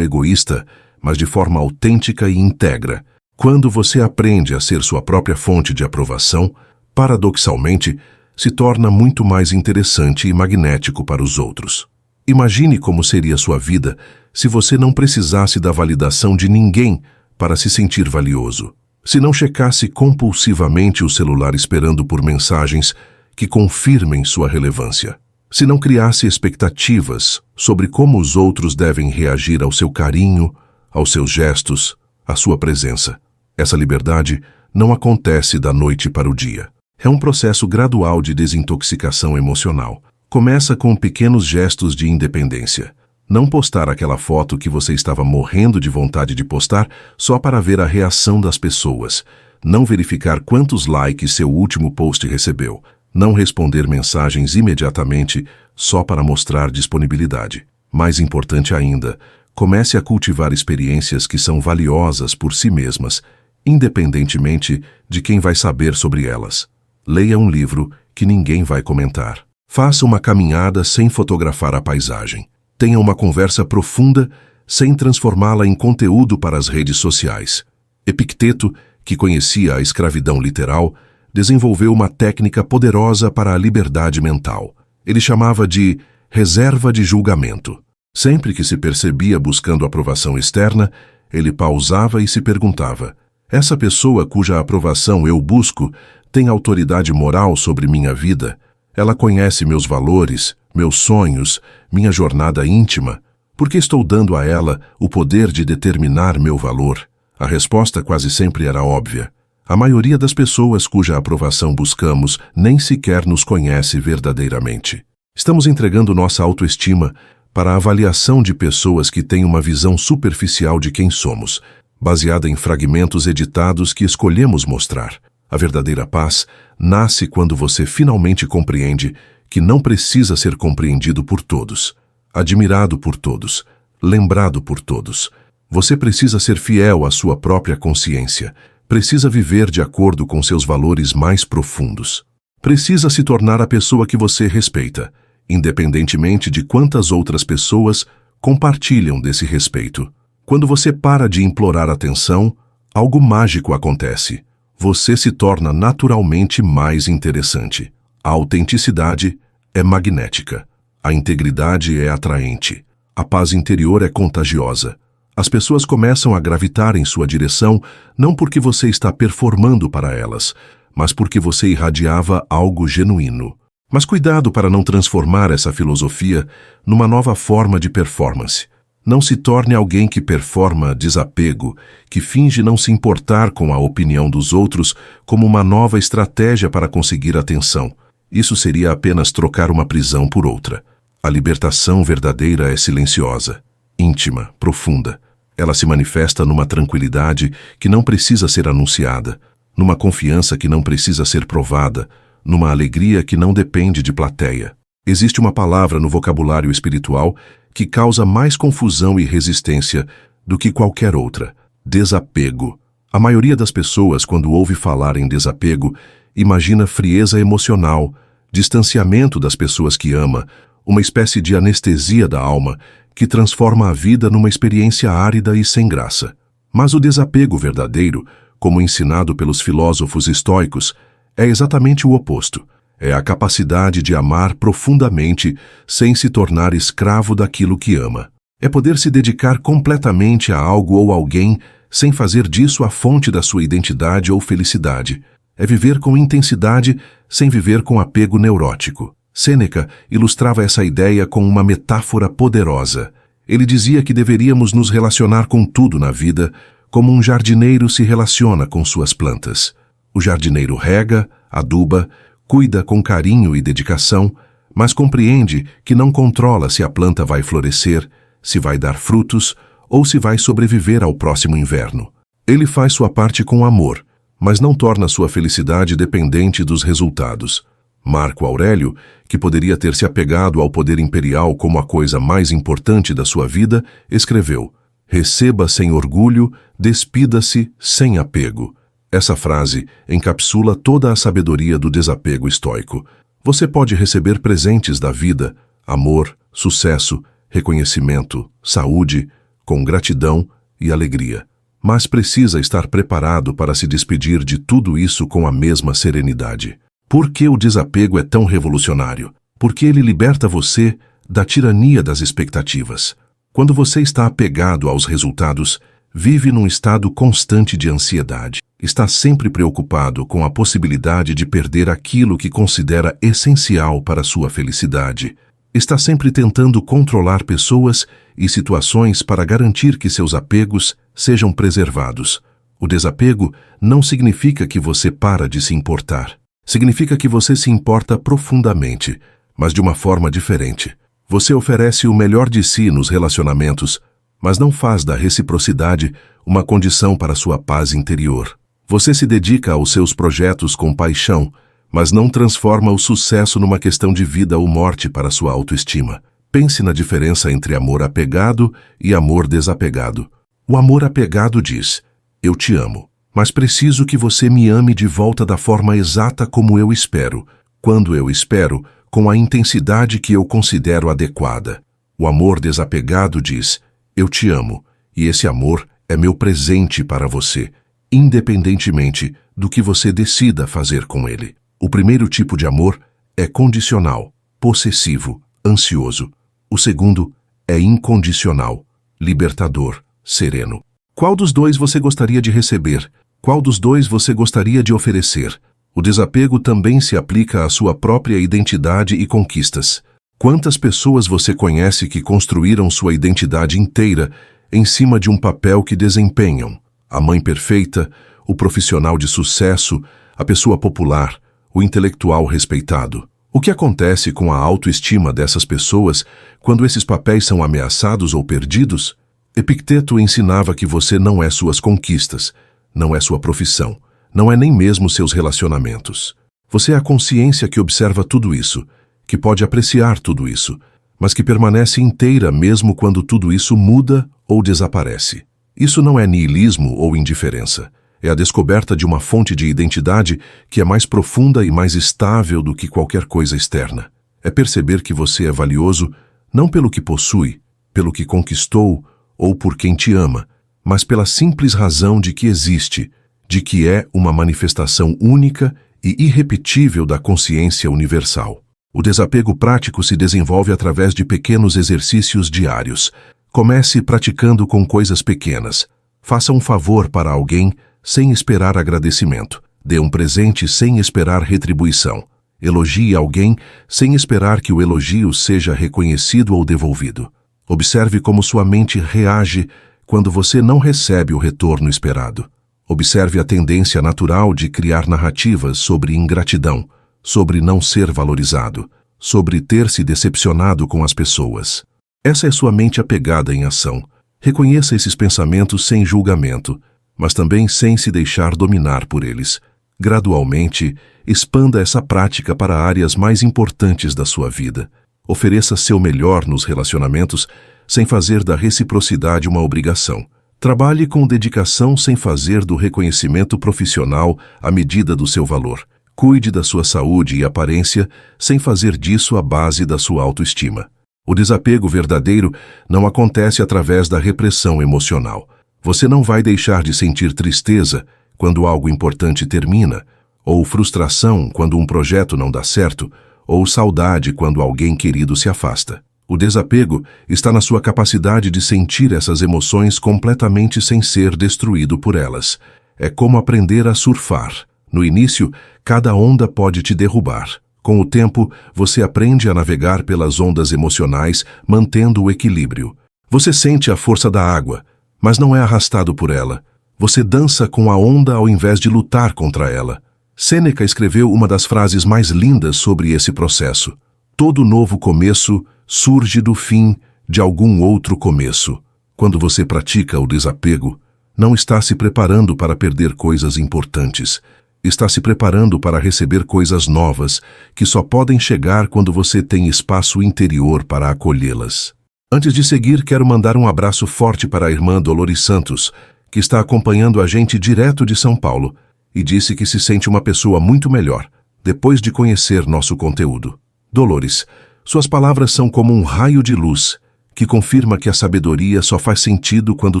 egoísta, mas de forma autêntica e íntegra. Quando você aprende a ser sua própria fonte de aprovação, paradoxalmente, se torna muito mais interessante e magnético para os outros. Imagine como seria sua vida se você não precisasse da validação de ninguém para se sentir valioso. Se não checasse compulsivamente o celular esperando por mensagens que confirmem sua relevância. Se não criasse expectativas sobre como os outros devem reagir ao seu carinho, aos seus gestos, à sua presença. Essa liberdade não acontece da noite para o dia. É um processo gradual de desintoxicação emocional. Começa com pequenos gestos de independência. Não postar aquela foto que você estava morrendo de vontade de postar só para ver a reação das pessoas. Não verificar quantos likes seu último post recebeu. Não responder mensagens imediatamente só para mostrar disponibilidade. Mais importante ainda, comece a cultivar experiências que são valiosas por si mesmas, independentemente de quem vai saber sobre elas. Leia um livro que ninguém vai comentar. Faça uma caminhada sem fotografar a paisagem. Tenha uma conversa profunda sem transformá-la em conteúdo para as redes sociais. Epicteto, que conhecia a escravidão literal, desenvolveu uma técnica poderosa para a liberdade mental. Ele chamava de reserva de julgamento. Sempre que se percebia buscando aprovação externa, ele pausava e se perguntava: essa pessoa cuja aprovação eu busco tem autoridade moral sobre minha vida? Ela conhece meus valores, meus sonhos, minha jornada íntima? Por que estou dando a ela o poder de determinar meu valor? A resposta quase sempre era óbvia. A maioria das pessoas cuja aprovação buscamos nem sequer nos conhece verdadeiramente. Estamos entregando nossa autoestima para a avaliação de pessoas que têm uma visão superficial de quem somos, baseada em fragmentos editados que escolhemos mostrar. A verdadeira paz nasce quando você finalmente compreende que não precisa ser compreendido por todos, admirado por todos, lembrado por todos. Você precisa ser fiel à sua própria consciência, precisa viver de acordo com seus valores mais profundos. Precisa se tornar a pessoa que você respeita, independentemente de quantas outras pessoas compartilham desse respeito. Quando você para de implorar atenção, algo mágico acontece. Você se torna naturalmente mais interessante. A autenticidade é magnética. A integridade é atraente. A paz interior é contagiosa. As pessoas começam a gravitar em sua direção não porque você está performando para elas, mas porque você irradiava algo genuíno. Mas cuidado para não transformar essa filosofia numa nova forma de performance. Não se torne alguém que performa desapego, que finge não se importar com a opinião dos outros como uma nova estratégia para conseguir atenção. Isso seria apenas trocar uma prisão por outra. A libertação verdadeira é silenciosa, íntima, profunda. Ela se manifesta numa tranquilidade que não precisa ser anunciada, numa confiança que não precisa ser provada, numa alegria que não depende de plateia. Existe uma palavra no vocabulário espiritual que causa mais confusão e resistência do que qualquer outra: desapego. A maioria das pessoas, quando ouve falar em desapego, imagina frieza emocional, distanciamento das pessoas que ama, uma espécie de anestesia da alma que transforma a vida numa experiência árida e sem graça. Mas o desapego verdadeiro, como ensinado pelos filósofos estoicos, é exatamente o oposto. É a capacidade de amar profundamente sem se tornar escravo daquilo que ama. É poder se dedicar completamente a algo ou alguém sem fazer disso a fonte da sua identidade ou felicidade. É viver com intensidade sem viver com apego neurótico. Sêneca ilustrava essa ideia com uma metáfora poderosa. Ele dizia que deveríamos nos relacionar com tudo na vida como um jardineiro se relaciona com suas plantas. O jardineiro rega, aduba, cuida com carinho e dedicação, mas compreende que não controla se a planta vai florescer, se vai dar frutos ou se vai sobreviver ao próximo inverno. Ele faz sua parte com amor, mas não torna sua felicidade dependente dos resultados. Marco Aurélio, que poderia ter se apegado ao poder imperial como a coisa mais importante da sua vida, escreveu: receba sem orgulho, despida-se sem apego. Essa frase encapsula toda a sabedoria do desapego estoico. Você pode receber presentes da vida, amor, sucesso, reconhecimento, saúde, com gratidão e alegria. Mas precisa estar preparado para se despedir de tudo isso com a mesma serenidade. Por que o desapego é tão revolucionário? Porque ele liberta você da tirania das expectativas. Quando você está apegado aos resultados, vive num estado constante de ansiedade. Está sempre preocupado com a possibilidade de perder aquilo que considera essencial para sua felicidade. Está sempre tentando controlar pessoas e situações para garantir que seus apegos sejam preservados. O desapego não significa que você para de se importar. Significa que você se importa profundamente, mas de uma forma diferente. Você oferece o melhor de si nos relacionamentos, mas não faz da reciprocidade uma condição para sua paz interior. Você se dedica aos seus projetos com paixão, mas não transforma o sucesso numa questão de vida ou morte para sua autoestima. Pense na diferença entre amor apegado e amor desapegado. O amor apegado diz: eu te amo, mas preciso que você me ame de volta da forma exata como eu espero, quando eu espero, com a intensidade que eu considero adequada. O amor desapegado diz: eu te amo, e esse amor é meu presente para você, independentemente do que você decida fazer com ele. O primeiro tipo de amor é condicional, possessivo, ansioso. O segundo é incondicional, libertador, sereno. Qual dos dois você gostaria de receber? Qual dos dois você gostaria de oferecer? O desapego também se aplica à sua própria identidade e conquistas. Quantas pessoas você conhece que construíram sua identidade inteira em cima de um papel que desempenham? A mãe perfeita, o profissional de sucesso, a pessoa popular, o intelectual respeitado. O que acontece com a autoestima dessas pessoas quando esses papéis são ameaçados ou perdidos? Epicteto ensinava que você não é suas conquistas, não é sua profissão, não é nem mesmo seus relacionamentos. Você é a consciência que observa tudo isso, que pode apreciar tudo isso, mas que permanece inteira mesmo quando tudo isso muda ou desaparece. Isso não é niilismo ou indiferença. É a descoberta de uma fonte de identidade que é mais profunda e mais estável do que qualquer coisa externa. É perceber que você é valioso não pelo que possui, pelo que conquistou ou por quem te ama, mas pela simples razão de que existe, de que é uma manifestação única e irrepetível da consciência universal. O desapego prático se desenvolve através de pequenos exercícios diários. Comece praticando com coisas pequenas. Faça um favor para alguém sem esperar agradecimento. Dê um presente sem esperar retribuição. Elogie alguém sem esperar que o elogio seja reconhecido ou devolvido. Observe como sua mente reage quando você não recebe o retorno esperado. Observe a tendência natural de criar narrativas sobre ingratidão, sobre não ser valorizado, sobre ter se decepcionado com as pessoas. Essa é sua mente apegada em ação. Reconheça esses pensamentos sem julgamento, mas também sem se deixar dominar por eles. Gradualmente, expanda essa prática para áreas mais importantes da sua vida. Ofereça seu melhor nos relacionamentos sem fazer da reciprocidade uma obrigação. Trabalhe com dedicação sem fazer do reconhecimento profissional a medida do seu valor. Cuide da sua saúde e aparência sem fazer disso a base da sua autoestima. O desapego verdadeiro não acontece através da repressão emocional. Você não vai deixar de sentir tristeza quando algo importante termina, ou frustração quando um projeto não dá certo, ou saudade quando alguém querido se afasta. O desapego está na sua capacidade de sentir essas emoções completamente sem ser destruído por elas. É como aprender a surfar. No início, cada onda pode te derrubar. Com o tempo, você aprende a navegar pelas ondas emocionais, mantendo o equilíbrio. Você sente a força da água, mas não é arrastado por ela. Você dança com a onda ao invés de lutar contra ela. Sêneca escreveu uma das frases mais lindas sobre esse processo. Todo novo começo surge do fim de algum outro começo. Quando você pratica o desapego, não está se preparando para perder coisas importantes. Está se preparando para receber coisas novas que só podem chegar quando você tem espaço interior para acolhê-las. Antes de seguir, quero mandar um abraço forte para a irmã Dolores Santos, que está acompanhando a gente direto de São Paulo. e disse que se sente uma pessoa muito melhor depois de conhecer nosso conteúdo. Dolores, suas palavras são como um raio de luz que confirma que a sabedoria só faz sentido quando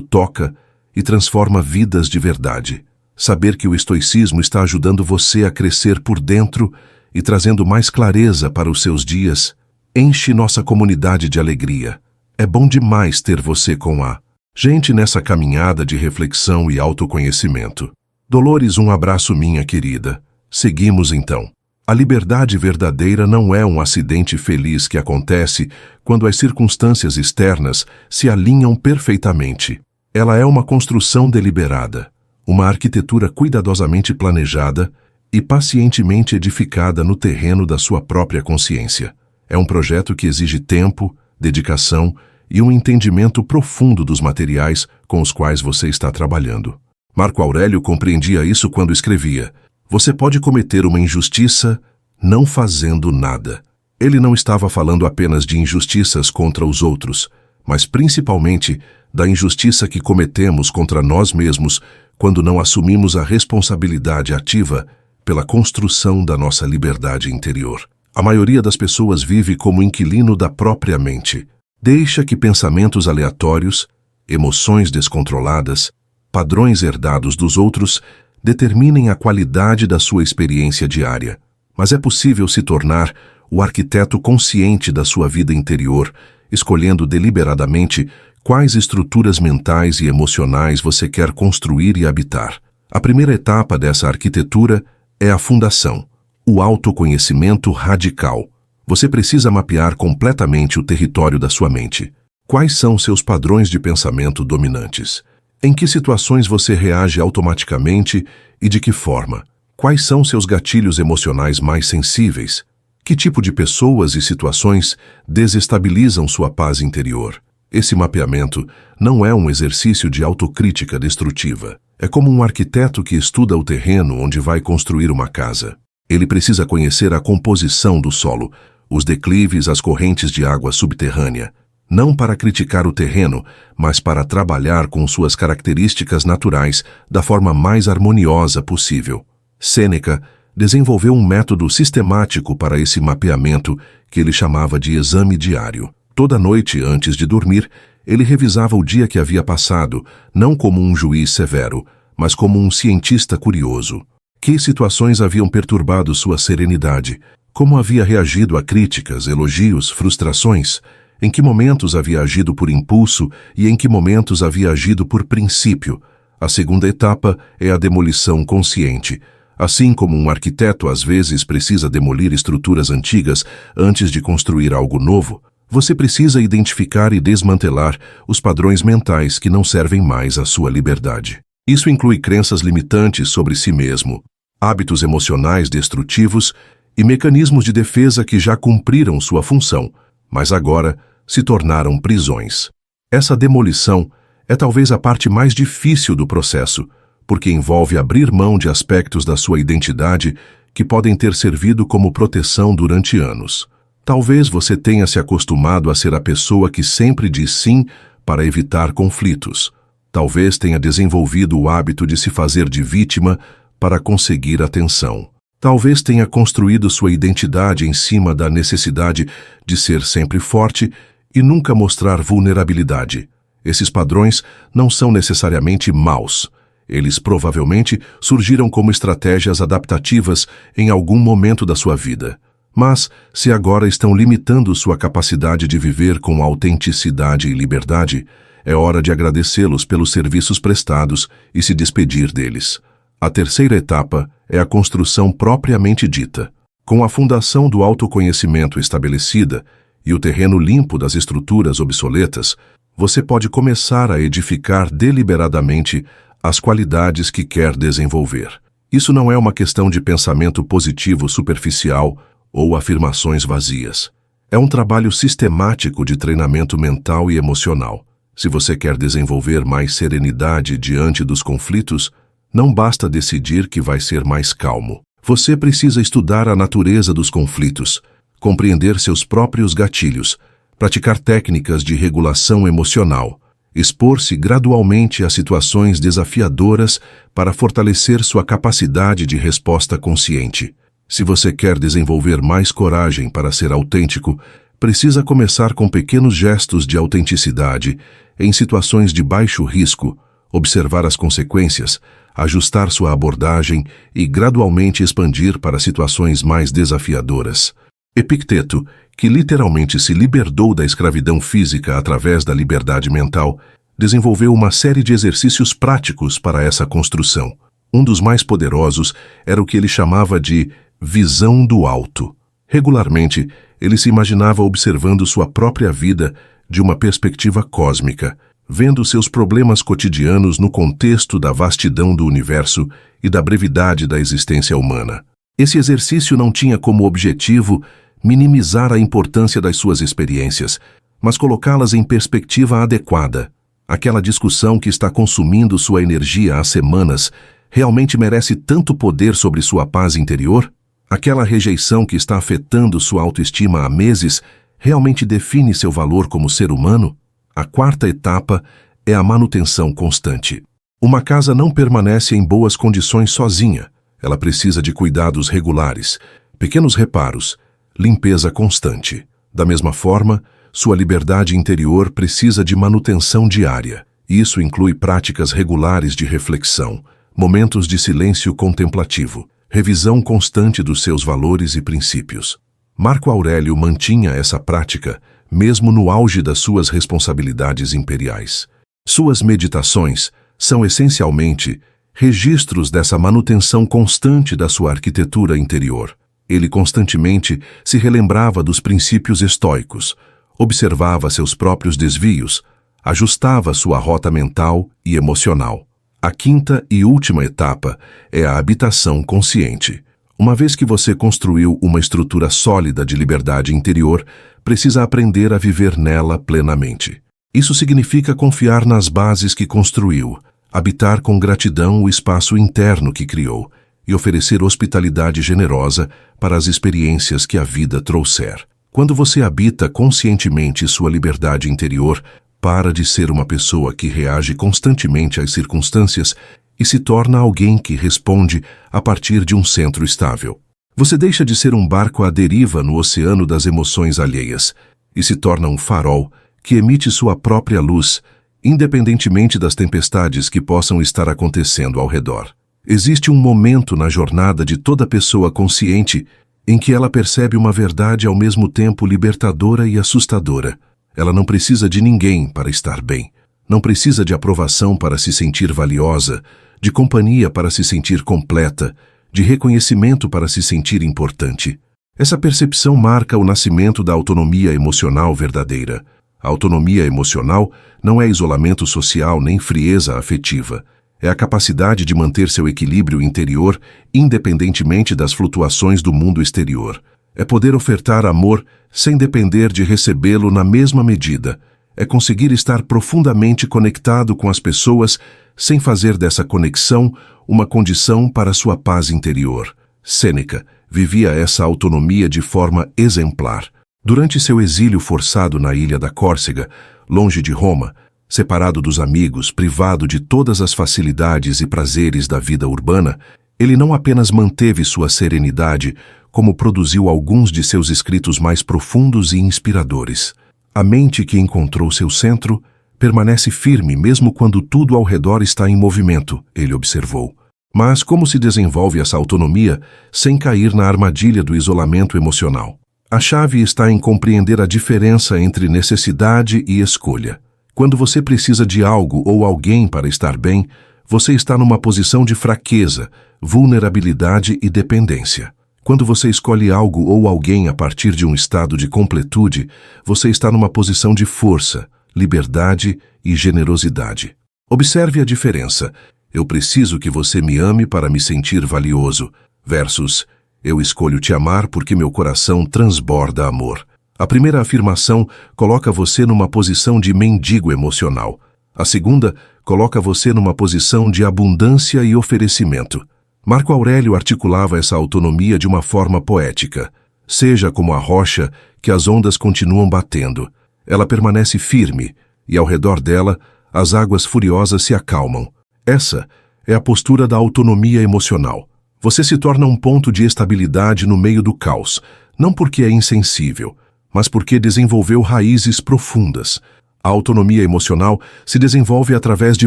toca e transforma vidas de verdade. Saber que o estoicismo está ajudando você a crescer por dentro e trazendo mais clareza para os seus dias enche nossa comunidade de alegria. É bom demais ter você com a gente nessa caminhada de reflexão e autoconhecimento. Dolores, um abraço, minha querida. Seguimos então. A liberdade verdadeira não é um acidente feliz que acontece quando as circunstâncias externas se alinham perfeitamente. Ela é uma construção deliberada, uma arquitetura cuidadosamente planejada e pacientemente edificada no terreno da sua própria consciência. É um projeto que exige tempo, dedicação e um entendimento profundo dos materiais com os quais você está trabalhando. Marco Aurélio compreendia isso quando escrevia: "Você pode cometer uma injustiça não fazendo nada." Ele não estava falando apenas de injustiças contra os outros, mas principalmente da injustiça que cometemos contra nós mesmos quando não assumimos a responsabilidade ativa pela construção da nossa liberdade interior. A maioria das pessoas vive como inquilino da própria mente. Deixa que pensamentos aleatórios, emoções descontroladas, padrões herdados dos outros determinem a qualidade da sua experiência diária. Mas é possível se tornar o arquiteto consciente da sua vida interior, escolhendo deliberadamente quais estruturas mentais e emocionais você quer construir e habitar. A primeira etapa dessa arquitetura é a fundação, o autoconhecimento radical. Você precisa mapear completamente o território da sua mente. Quais são seus padrões de pensamento dominantes? Em que situações você reage automaticamente e de que forma? Quais são seus gatilhos emocionais mais sensíveis? Que tipo de pessoas e situações desestabilizam sua paz interior? Esse mapeamento não é um exercício de autocrítica destrutiva. É como um arquiteto que estuda o terreno onde vai construir uma casa. Ele precisa conhecer a composição do solo, os declives, as correntes de água subterrânea, não para criticar o terreno, mas para trabalhar com suas características naturais da forma mais harmoniosa possível. Sêneca desenvolveu um método sistemático para esse mapeamento que ele chamava de exame diário. Toda noite, antes de dormir, ele revisava o dia que havia passado, não como um juiz severo, mas como um cientista curioso. Que situações haviam perturbado sua serenidade? Como havia reagido a críticas, elogios, frustrações? Em que momentos havia agido por impulso e em que momentos havia agido por princípio? A segunda etapa é a demolição consciente. Assim como um arquiteto às vezes precisa demolir estruturas antigas antes de construir algo novo, você precisa identificar e desmantelar os padrões mentais que não servem mais à sua liberdade. Isso inclui crenças limitantes sobre si mesmo, hábitos emocionais destrutivos e mecanismos de defesa que já cumpriram sua função, mas agora se tornaram prisões. Essa demolição é talvez a parte mais difícil do processo, porque envolve abrir mão de aspectos da sua identidade que podem ter servido como proteção durante anos. Talvez você tenha se acostumado a ser a pessoa que sempre diz sim para evitar conflitos. Talvez tenha desenvolvido o hábito de se fazer de vítima para conseguir atenção. Talvez tenha construído sua identidade em cima da necessidade de ser sempre forte e nunca mostrar vulnerabilidade. Esses padrões não são necessariamente maus. Eles provavelmente surgiram como estratégias adaptativas em algum momento da sua vida. Mas, se agora estão limitando sua capacidade de viver com autenticidade e liberdade, é hora de agradecê-los pelos serviços prestados e se despedir deles. A terceira etapa é a construção propriamente dita. Com a fundação do autoconhecimento estabelecida e o terreno limpo das estruturas obsoletas, você pode começar a edificar deliberadamente as qualidades que quer desenvolver. Isso não é uma questão de pensamento positivo superficial ou afirmações vazias. É um trabalho sistemático de treinamento mental e emocional. Se você quer desenvolver mais serenidade diante dos conflitos, não basta decidir que vai ser mais calmo. Você precisa estudar a natureza dos conflitos, compreender seus próprios gatilhos, praticar técnicas de regulação emocional expor-se gradualmente a situações desafiadoras para fortalecer sua capacidade de resposta consciente. Se você quer desenvolver mais coragem para ser autêntico, precisa começar com pequenos gestos de autenticidade em situações de baixo risco, observar as consequências, ajustar sua abordagem e gradualmente expandir para situações mais desafiadoras. Epicteto, que literalmente se libertou da escravidão física através da liberdade mental, desenvolveu uma série de exercícios práticos para essa construção. Um dos mais poderosos era o que ele chamava de visão do alto. Regularmente, ele se imaginava observando sua própria vida de uma perspectiva cósmica, vendo seus problemas cotidianos no contexto da vastidão do universo e da brevidade da existência humana. Esse exercício não tinha como objetivo minimizar a importância das suas experiências, mas colocá-las em perspectiva adequada. Aquela discussão que está consumindo sua energia há semanas realmente merece tanto poder sobre sua paz interior? Aquela rejeição que está afetando sua autoestima há meses realmente define seu valor como ser humano? A quarta etapa é a manutenção constante. Uma casa não permanece em boas condições sozinha. Ela precisa de cuidados regulares, pequenos reparos, limpeza constante. Da mesma forma, sua liberdade interior precisa de manutenção diária. Isso inclui práticas regulares de reflexão, momentos de silêncio contemplativo, revisão constante dos seus valores e princípios. Marco Aurélio mantinha essa prática mesmo no auge das suas responsabilidades imperiais. Suas meditações são essencialmente registros dessa manutenção constante da sua arquitetura interior. Ele constantemente se relembrava dos princípios estoicos, observava seus próprios desvios, ajustava sua rota mental e emocional. A quinta e última etapa é a habitação consciente. Uma vez que você construiu uma estrutura sólida de liberdade interior, precisa aprender a viver nela plenamente. Isso significa confiar nas bases que construiu, habitar com gratidão o espaço interno que criou e oferecer hospitalidade generosa para as experiências que a vida trouxer. Quando você habita conscientemente sua liberdade interior, para de ser uma pessoa que reage constantemente às circunstâncias e se torna alguém que responde a partir de um centro estável. Você deixa de ser um barco à deriva no oceano das emoções alheias e se torna um farol que emite sua própria luz, independentemente das tempestades que possam estar acontecendo ao redor. Existe um momento na jornada de toda pessoa consciente em que ela percebe uma verdade ao mesmo tempo libertadora e assustadora. Ela não precisa de ninguém para estar bem. Não precisa de aprovação para se sentir valiosa, de companhia para se sentir completa, de reconhecimento para se sentir importante. Essa percepção marca o nascimento da autonomia emocional verdadeira. A autonomia emocional não é isolamento social nem frieza afetiva. É a capacidade de manter seu equilíbrio interior independentemente das flutuações do mundo exterior. É poder ofertar amor sem depender de recebê-lo na mesma medida. É conseguir estar profundamente conectado com as pessoas sem fazer dessa conexão uma condição para sua paz interior. Sêneca vivia essa autonomia de forma exemplar. Durante seu exílio forçado na ilha da Córcega, longe de Roma, separado dos amigos, privado de todas as facilidades e prazeres da vida urbana, ele não apenas manteve sua serenidade, como produziu alguns de seus escritos mais profundos e inspiradores. A mente que encontrou seu centro permanece firme mesmo quando tudo ao redor está em movimento, ele observou. Mas como se desenvolve essa autonomia sem cair na armadilha do isolamento emocional? A chave está em compreender a diferença entre necessidade e escolha. Quando você precisa de algo ou alguém para estar bem, você está numa posição de fraqueza, vulnerabilidade e dependência. Quando você escolhe algo ou alguém a partir de um estado de completude, você está numa posição de força, liberdade e generosidade. Observe a diferença. Eu preciso que você me ame para me sentir valioso, versus eu escolho te amar porque meu coração transborda amor. A primeira afirmação coloca você numa posição de mendigo emocional. A segunda coloca você numa posição de abundância e oferecimento. Marco Aurélio articulava essa autonomia de uma forma poética. Seja como a rocha que as ondas continuam batendo. Ela permanece firme e ao redor dela As águas furiosas se acalmam. Essa é a postura da autonomia emocional. Você se torna um ponto de estabilidade no meio do caos, não porque é insensível, mas porque desenvolveu raízes profundas. A autonomia emocional se desenvolve através de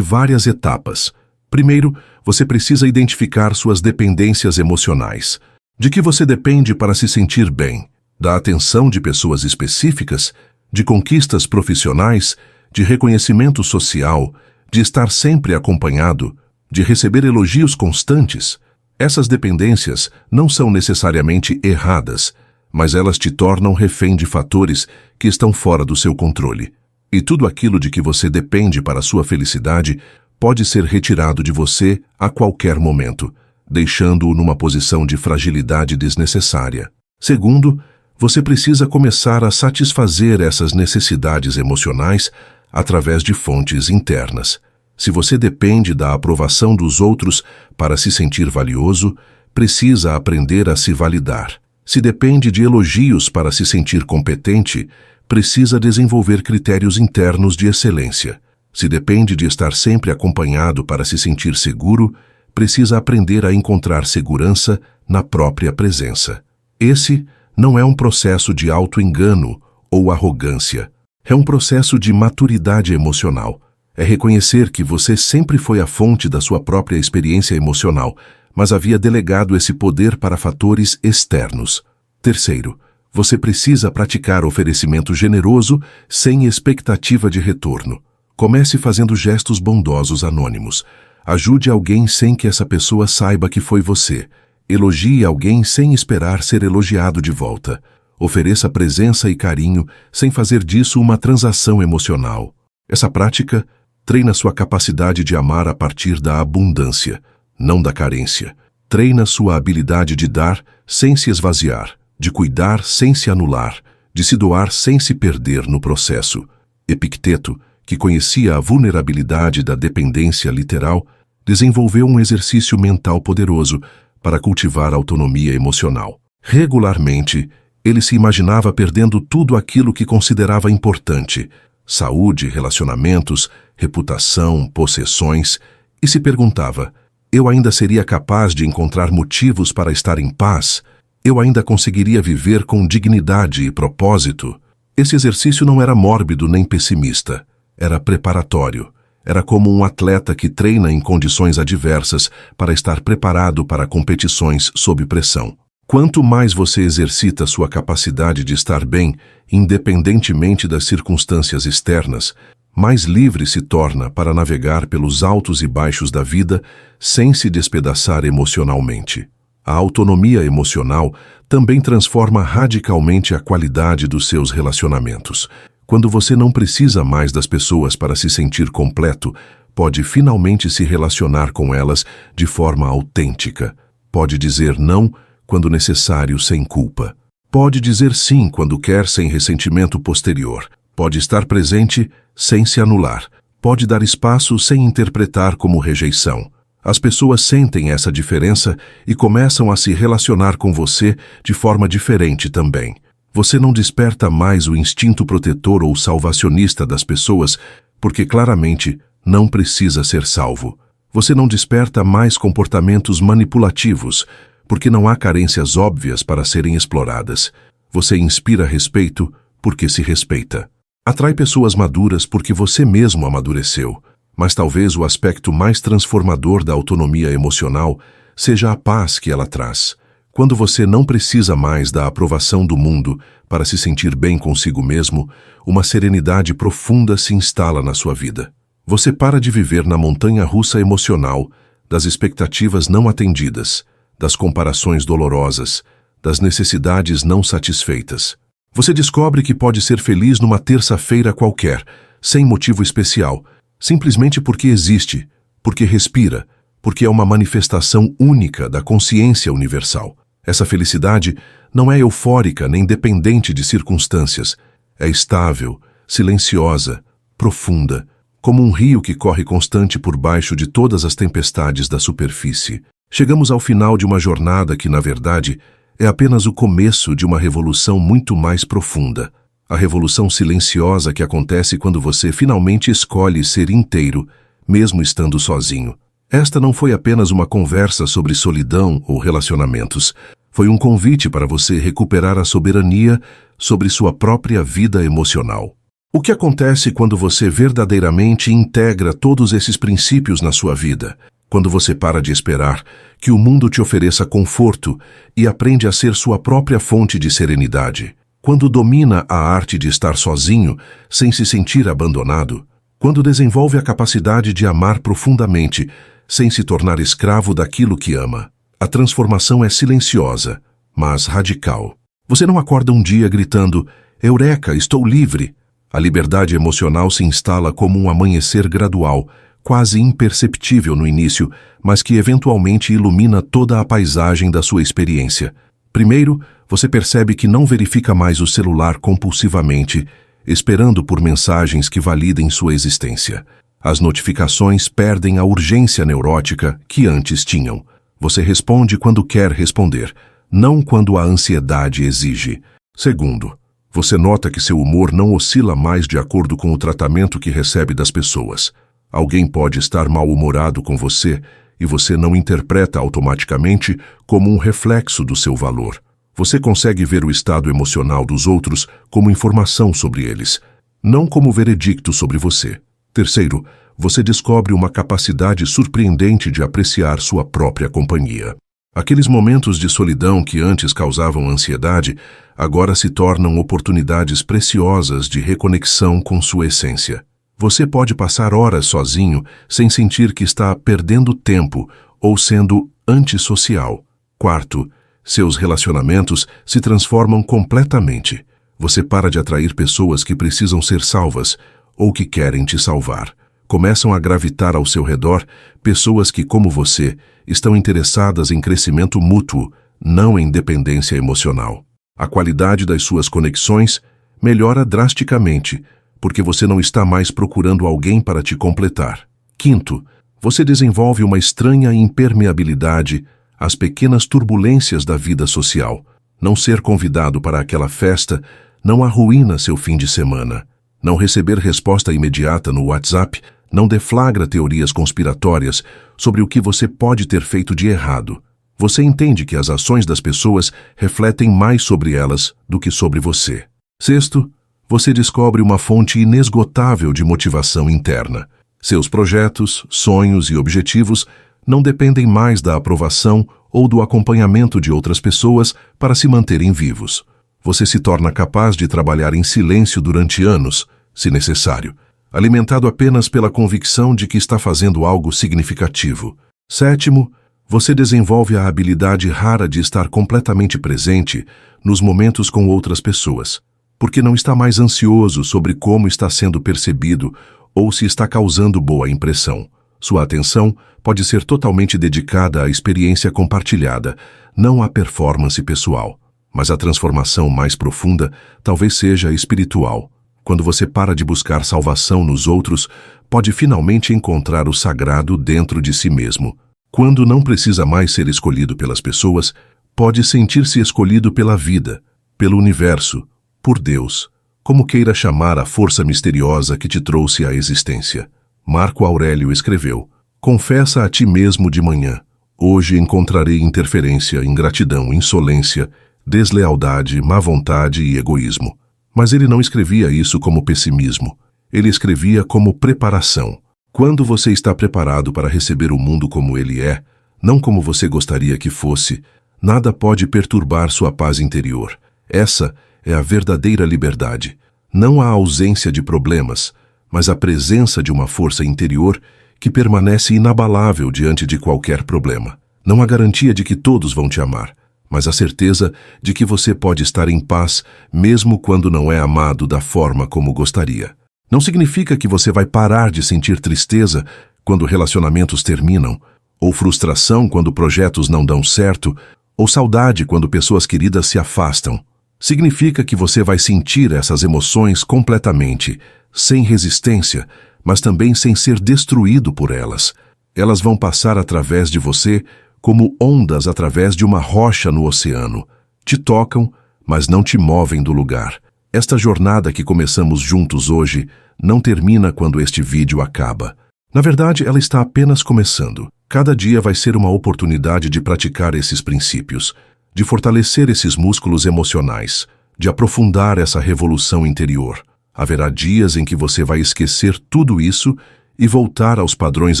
várias etapas. Primeiro, você precisa identificar suas dependências emocionais. De que você depende para se sentir bem? Da atenção de pessoas específicas? De conquistas profissionais? De reconhecimento social? De estar sempre acompanhado? De receber elogios constantes? Essas dependências não são necessariamente erradas, mas elas te tornam refém de fatores que estão fora do seu controle. E tudo aquilo de que você depende para sua felicidade pode ser retirado de você a qualquer momento, deixando-o numa posição de fragilidade desnecessária. Segundo, você precisa começar a satisfazer essas necessidades emocionais através de fontes internas. Se você depende da aprovação dos outros para se sentir valioso, precisa aprender a se validar. Se depende de elogios para se sentir competente, precisa desenvolver critérios internos de excelência. Se depende de estar sempre acompanhado para se sentir seguro, precisa aprender a encontrar segurança na própria presença. Esse não é um processo de auto-engano ou arrogância. É um processo de maturidade emocional. É reconhecer que você sempre foi a fonte da sua própria experiência emocional, mas havia delegado esse poder para fatores externos. Terceiro, você precisa praticar oferecimento generoso sem expectativa de retorno. Comece fazendo gestos bondosos anônimos. Ajude alguém sem que essa pessoa saiba que foi você. Elogie alguém sem esperar ser elogiado de volta. Ofereça presença e carinho sem fazer disso uma transação emocional. Essa prática treina sua capacidade de amar a partir da abundância, não da carência. Treina sua habilidade de dar sem se esvaziar, de cuidar sem se anular, de se doar sem se perder no processo. Epicteto, que conhecia a vulnerabilidade da dependência literal, desenvolveu um exercício mental poderoso para cultivar a autonomia emocional. Regularmente, ele se imaginava perdendo tudo aquilo que considerava importante: saúde, relacionamentos, reputação, possessões, e se perguntava: eu ainda seria capaz de encontrar motivos para estar em paz? Eu ainda conseguiria viver com dignidade e propósito? Esse exercício não era mórbido nem pessimista, era preparatório. Era como um atleta que treina em condições adversas para estar preparado para competições sob pressão. Quanto mais você exercita sua capacidade de estar bem, independentemente das circunstâncias externas, mais livre se torna para navegar pelos altos e baixos da vida sem se despedaçar emocionalmente. A autonomia emocional também transforma radicalmente a qualidade dos seus relacionamentos. Quando você não precisa mais das pessoas para se sentir completo, pode finalmente se relacionar com elas de forma autêntica. Pode dizer não quando necessário sem culpa. Pode dizer sim quando quer sem ressentimento posterior. Pode estar presente sem se anular. Pode dar espaço sem interpretar como rejeição. As pessoas sentem essa diferença e começam a se relacionar com você de forma diferente também. Você não desperta mais o instinto protetor ou salvacionista das pessoas, porque claramente não precisa ser salvo. Você não desperta mais comportamentos manipulativos, porque não há carências óbvias para serem exploradas. Você inspira respeito porque se respeita. Atrai pessoas maduras porque você mesmo amadureceu. Mas talvez o aspecto mais transformador da autonomia emocional seja a paz que ela traz. Quando você não precisa mais da aprovação do mundo para se sentir bem consigo mesmo, uma serenidade profunda se instala na sua vida. Você para de viver na montanha-russa emocional, das expectativas não atendidas, das comparações dolorosas, das necessidades não satisfeitas. Você descobre que pode ser feliz numa terça-feira qualquer, sem motivo especial, simplesmente porque existe, porque respira, porque é uma manifestação única da consciência universal. Essa felicidade não é eufórica nem dependente de circunstâncias. É estável, silenciosa, profunda, como um rio que corre constante por baixo de todas as tempestades da superfície. Chegamos ao final de uma jornada que, na verdade, é apenas o começo de uma revolução muito mais profunda. A revolução silenciosa que acontece quando você finalmente escolhe ser inteiro, mesmo estando sozinho. Esta não foi apenas uma conversa sobre solidão ou relacionamentos. Foi um convite para você recuperar a soberania sobre sua própria vida emocional. O que acontece quando você verdadeiramente integra todos esses princípios na sua vida? Quando você para de esperar que o mundo te ofereça conforto e aprende a ser sua própria fonte de serenidade. Quando domina a arte de estar sozinho, sem se sentir abandonado. Quando desenvolve a capacidade de amar profundamente, sem se tornar escravo daquilo que ama. A transformação é silenciosa, mas radical. Você não acorda um dia gritando, Eureka, estou livre. A liberdade emocional se instala como um amanhecer gradual, quase imperceptível no início, mas que eventualmente ilumina toda a paisagem da sua experiência. Primeiro, você percebe que não verifica mais o celular compulsivamente, esperando por mensagens que validem sua existência. As notificações perdem a urgência neurótica que antes tinham. Você responde quando quer responder, não quando a ansiedade exige. Segundo, você nota que seu humor não oscila mais de acordo com o tratamento que recebe das pessoas. Alguém pode estar mal-humorado com você e você não interpreta automaticamente como um reflexo do seu valor. Você consegue ver o estado emocional dos outros como informação sobre eles, não como veredicto sobre você. Terceiro, você descobre uma capacidade surpreendente de apreciar sua própria companhia. Aqueles momentos de solidão que antes causavam ansiedade, agora se tornam oportunidades preciosas de reconexão com sua essência. Você pode passar horas sozinho sem sentir que está perdendo tempo ou sendo antissocial. Quarto, seus relacionamentos se transformam completamente. Você para de atrair pessoas que precisam ser salvas ou que querem te salvar. Começam a gravitar ao seu redor pessoas que, como você, estão interessadas em crescimento mútuo, não em dependência emocional. A qualidade das suas conexões melhora drasticamente, porque você não está mais procurando alguém para te completar. Quinto, você desenvolve uma estranha impermeabilidade às pequenas turbulências da vida social. Não ser convidado para aquela festa não arruína seu fim de semana. Não receber resposta imediata no WhatsApp não deflagra teorias conspiratórias sobre o que você pode ter feito de errado. Você entende que as ações das pessoas refletem mais sobre elas do que sobre você. Sexto, você descobre uma fonte inesgotável de motivação interna. Seus projetos, sonhos e objetivos não dependem mais da aprovação ou do acompanhamento de outras pessoas para se manterem vivos. Você se torna capaz de trabalhar em silêncio durante anos, se necessário, alimentado apenas pela convicção de que está fazendo algo significativo. Sétimo, você desenvolve a habilidade rara de estar completamente presente nos momentos com outras pessoas, porque não está mais ansioso sobre como está sendo percebido ou se está causando boa impressão. Sua atenção pode ser totalmente dedicada à experiência compartilhada, não à performance pessoal. Mas a transformação mais profunda talvez seja espiritual. Quando você para de buscar salvação nos outros, pode finalmente encontrar o sagrado dentro de si mesmo. Quando não precisa mais ser escolhido pelas pessoas, pode sentir-se escolhido pela vida, pelo universo, por Deus, como queira chamar a força misteriosa que te trouxe à existência. Marco Aurélio escreveu: confessa a ti mesmo de manhã, hoje encontrarei interferência, ingratidão, insolência, deslealdade, má vontade e egoísmo. Mas ele não escrevia isso como pessimismo. Ele escrevia como preparação. Quando você está preparado para receber o mundo como ele é, não como você gostaria que fosse, nada pode perturbar sua paz interior. Essa é a verdadeira liberdade. Não a ausência de problemas, mas a presença de uma força interior que permanece inabalável diante de qualquer problema. Não a garantia de que todos vão te amar, mas a certeza de que você pode estar em paz mesmo quando não é amado da forma como gostaria. Não significa que você vai parar de sentir tristeza quando relacionamentos terminam, ou frustração quando projetos não dão certo, ou saudade quando pessoas queridas se afastam. Significa que você vai sentir essas emoções completamente, sem resistência, mas também sem ser destruído por elas. Elas vão passar através de você como ondas através de uma rocha no oceano. Te tocam, mas não te movem do lugar. Esta jornada que começamos juntos hoje não termina quando este vídeo acaba. Na verdade, ela está apenas começando. Cada dia vai ser uma oportunidade de praticar esses princípios, de fortalecer esses músculos emocionais, de aprofundar essa revolução interior. Haverá dias em que você vai esquecer tudo isso e voltar aos padrões